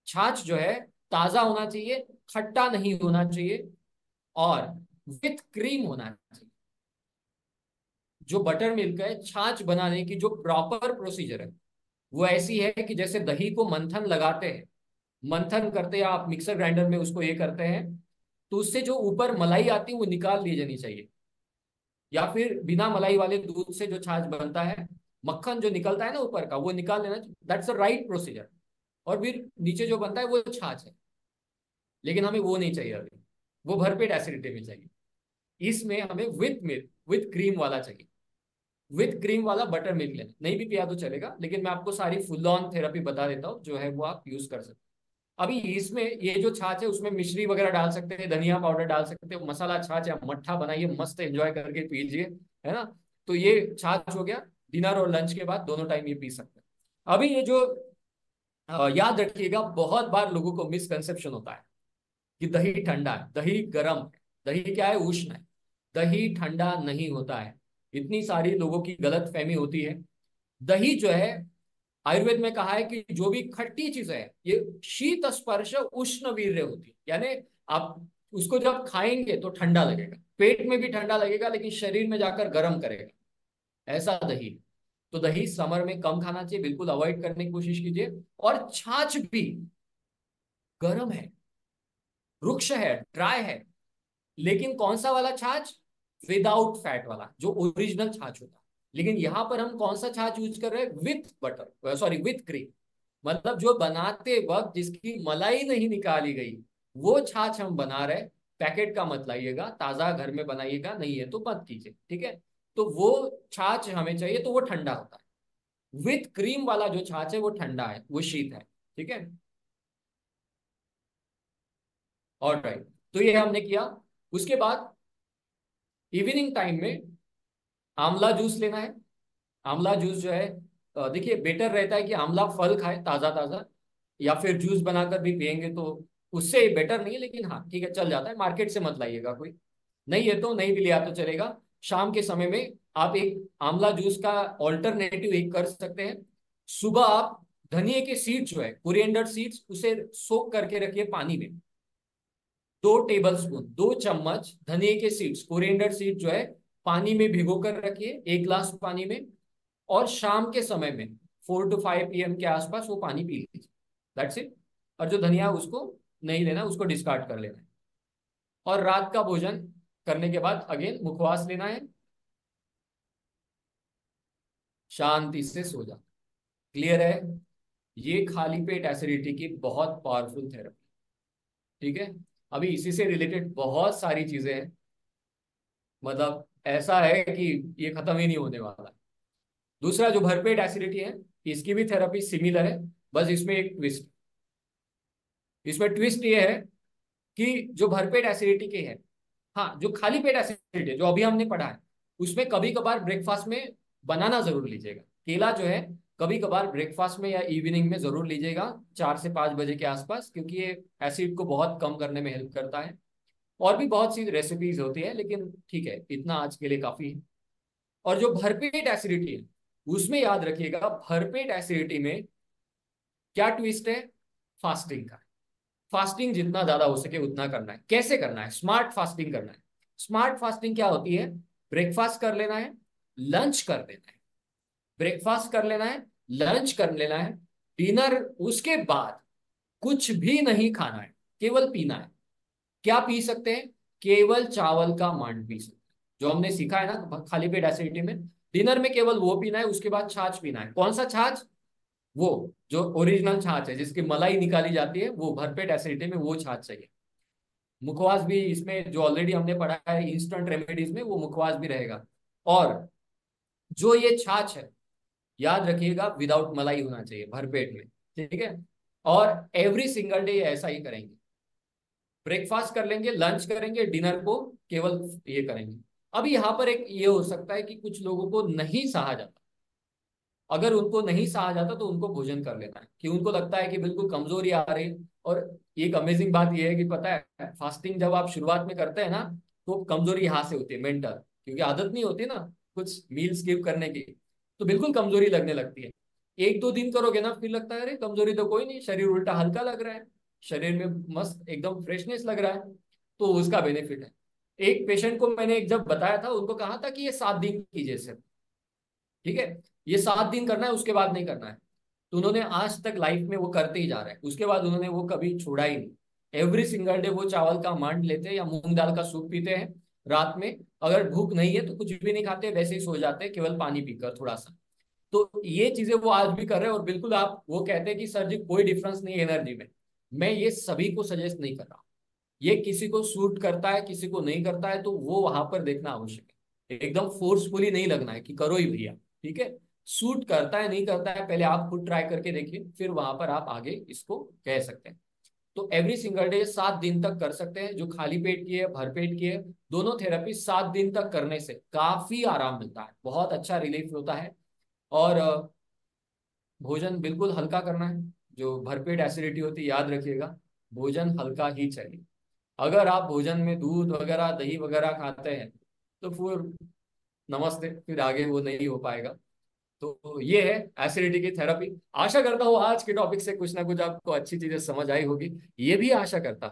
छाछ जो है ताजा होना चाहिए, खट्टा नहीं होना चाहिए, और विथ क्रीम होना चाहिए। जो बटर मिल्क है, छाछ बनाने की जो प्रॉपर प्रोसीजर है वो ऐसी है कि जैसे दही को मंथन लगाते हैं, मंथन करते हैं आप मिक्सर ग्राइंडर में, उसको ये करते हैं, तो उससे जो ऊपर मलाई आती है वो निकाल ली जानी चाहिए। या फिर बिना मलाई वाले दूध से जो छाछ बनता है, मक्खन जो निकलता है ना ऊपर का, वो निकाल लेना। That's the right procedure. और फिर नीचे जो बनता है वो छाछ है। लेकिन हमें वो नहीं चाहिए अभी, वो भरपेट एसिडिटी में चाहिए। इसमें हमें विथ मिल्क, विथ क्रीम वाला चाहिए। विथ क्रीम वाला बटर मिल्क लेना, नहीं भी पिया तो चलेगा, लेकिन मैं आपको सारी फुल ऑन थेरेपी बता देता हूँ जो है वो आप यूज कर सकते हैं। अभी इसमें ये जो छाछ है उसमें मिश्री वगैरह डाल सकते हैं, धनिया पाउडर डाल सकते हैं, मसाला छाछ या मट्ठा बनाइए, मस्त एंजॉय करके पीजिए, है ना। तो ये छाछ हो गया। डिनर और लंच के बाद दोनों टाइम ये पी सकते हैं। अभी ये जो याद रखिएगा, बहुत बार लोगों को मिसकंसेप्शन होता है कि दही ठंडा है, दही गर्म है। दही क्या है? उष्ण है। दही ठंडा नहीं होता है। इतनी सारी लोगों की गलत फहमी होती है। दही जो है, आयुर्वेद में कहा है कि जो भी खट्टी चीज है ये शीत स्पर्श उष्ण वीर्य होती है। यानी आप उसको जब खाएंगे तो ठंडा लगेगा, पेट में भी ठंडा लगेगा, लेकिन शरीर में जाकर गर्म करेगा। ऐसा दही। तो दही समर में कम खाना चाहिए, बिल्कुल अवॉइड करने की कोशिश कीजिए। और छाछ भी गर्म है, रुक्ष है, ड्राई है, लेकिन कौन सा वाला छाछ? विदाउट फैट वाला, जो ओरिजिनल छाछ होता है। लेकिन यहां पर हम कौन सा छाछ यूज कर रहे हैं? With butter, sorry with cream. मतलब जो बनाते वक्त जिसकी मलाई नहीं निकाली गई, वो छाछ हम बना रहे। पैकेट का मत लाइएगा, ताजा घर में बनाइएगा, नहीं है तो मत कीजिए, ठीक है। तो वो छाछ हमें चाहिए, तो वो ठंडा होता है। विथ क्रीम वाला जो छाछ है वो ठंडा है, वो शीत है। ठीक है। और राइट, तो ये हमने किया। उसके बाद इवनिंग टाइम में आंवला जूस लेना है। आंवला जूस जो है, देखिए बेटर रहता है कि आंवला फल खाए ताजा ताजा, या फिर जूस बनाकर भी पियेंगे तो उससे बेटर नहीं है, लेकिन हाँ ठीक है, चल जाता है। मार्केट से मत लाइएगा कोई, नहीं है तो नहीं भी लिया तो चलेगा। शाम के समय में आप एक आंवला जूस का ऑल्टरनेटिव एक कर सकते हैं। सुबह आप धनिए के सीड्स जो है, कोरिएंडर सीड्स, उसे सोक करके रखिए पानी में। 2 टेबल स्पून, 2 चम्मच धनिए के सीड्स, कोरिएंडर सीड जो है, पानी में भिगो कर रखिए, 1 गिलास पानी में। और शाम के समय में 4 to 5 PM के आसपास वो पानी पी लीजिए। That's it. और जो धनिया उसको नहीं लेना, उसको डिस्कार्ड कर लेना है। और रात का भोजन करने के बाद अगेन मुखवास लेना है, शांति से सो जा। क्लियर है? ये खाली पेट एसिडिटी की बहुत पावरफुल थेरेपी। ठीक है। अभी इसी से रिलेटेड बहुत सारी चीजें हैं, मतलब ऐसा है कि ये खत्म ही नहीं होने वाला। दूसरा जो भरपेट एसिडिटी है, इसकी भी थेरेपी सिमिलर है, बस इसमें एक ट्विस्ट। इसमें ट्विस्ट ये है कि जो भरपेट एसिडिटी के है, हाँ जो खाली पेट एसिडिटी है जो अभी हमने पढ़ा है, उसमें कभी कभार ब्रेकफास्ट में बनाना जरूर लीजिएगा। केला जो है कभी कभार ब्रेकफास्ट में या इवनिंग में जरूर लीजिएगा, 4 से 5 बजे के आसपास, क्योंकि ये एसिड को बहुत कम करने में हेल्प करता है। और भी बहुत सी रेसिपीज होती है, लेकिन ठीक है, इतना आज के लिए काफी है। और जो भरपेट एसिडिटी है, उसमें याद रखिएगा, भरपेट एसिडिटी में क्या ट्विस्ट है? फास्टिंग का। फास्टिंग जितना ज्यादा हो सके उतना करना है। कैसे करना है? स्मार्ट फास्टिंग करना है। स्मार्ट फास्टिंग क्या होती है? ब्रेकफास्ट कर लेना है, लंच कर लेना है, ब्रेकफास्ट कर लेना है, लंच कर लेना है, डिनर, उसके बाद कुछ भी नहीं खाना है, केवल पीना है। क्या पी सकते हैं? केवल चावल का मांड पी सकते हैं, जो हमने सीखा है ना खाली पेट एसिडिटी में। डिनर में केवल वो पीना है, उसके बाद छाछ पीना है। कौन सा छाछ? वो जो ओरिजिनल छाछ है, जिसकी मलाई निकाली जाती है, वो भरपेट एसिडिटी में वो छाछ चाहिए। मुखवास भी इसमें, जो ऑलरेडी हमने पढ़ा है इंस्टेंट रेमेडीज में, वो मुखवास भी रहेगा। और जो ये छाछ है, याद रखिएगा, विदाउट मलाई होना चाहिए भरपेट में। ठीक है। और एवरी सिंगल डे ऐसा ही करेंगे। ब्रेकफास्ट कर लेंगे, लंच करेंगे, डिनर को केवल ये करेंगे। अब यहाँ पर एक ये हो सकता है कि कुछ लोगों को नहीं सहा जाता। अगर उनको नहीं सहा जाता तो उनको भोजन कर लेना है, कि उनको लगता है कि बिल्कुल कमजोरी आ रही है। और एक अमेजिंग बात यह है कि पता है, फास्टिंग जब आप शुरुआत में करते हैं ना, तो कमजोरी यहाँ से होती है, मेंटल, क्योंकि आदत नहीं होती ना कुछ मील स्किप करने की, तो बिल्कुल कमजोरी लगने लगती है। 1-2 दिन करोगे ना, फिर लगता है अरे कमजोरी तो कोई नहीं, शरीर उल्टा हल्का लग रहा है, शरीर में मस्त एकदम फ्रेशनेस लग रहा है। तो उसका बेनिफिट है। एक पेशेंट को मैंने एक जब बताया था, उनको कहा था कि ये 7 दिन कीजिए सिर्फ। ठीक है। ये 7 दिन करना है, उसके बाद नहीं करना है। तो उन्होंने आज तक लाइफ में वो करते ही जा रहे हैं, उसके बाद उन्होंने वो कभी छोड़ा ही नहीं। एवरी सिंगल डे वो चावल का मांड लेते हैं या मूंग दाल का सूप पीते हैं रात में। अगर भूख नहीं है तो कुछ भी नहीं खाते, वैसे ही सो जाते हैं, केवल पानी पीकर थोड़ा सा। तो ये चीजें वो आज भी कर रहे हैं, और बिल्कुल आप वो कहते हैं कि सर जी कोई डिफरेंस नहीं है एनर्जी में। मैं ये सभी को सजेस्ट नहीं कर रहा। ये किसी को सूट करता है, किसी को नहीं करता है, तो वो वहां पर देखना आवश्यक है। एकदम फोर्सफुली नहीं लगना है कि करो ही भैया। ठीक है। सूट करता है नहीं करता है, पहले आप खुद ट्राई करके देखिए, फिर वहां पर आप आगे इसको कह सकते हैं। तो एवरी सिंगल डे 7 दिन तक कर सकते हैं, जो खाली पेट की है, भरपेट की है, दोनों थेरेपी 7 दिन तक करने से काफी आराम मिलता है, बहुत अच्छा रिलीफ होता है। और भोजन बिल्कुल हल्का करना है। जो भरपेट एसिडिटी होती है, याद रखिएगा, भोजन हल्का ही चाहिए। अगर आप भोजन में दूध वगैरह, दही वगैरह खाते हैं, तो फिर नमस्ते, फिर आगे वो नहीं हो पाएगा। तो ये है एसिडिटी की थेरेपी। आशा करता हूँ आज के टॉपिक से कुछ ना कुछ आपको अच्छी चीजें समझ आई होगी। ये भी आशा करता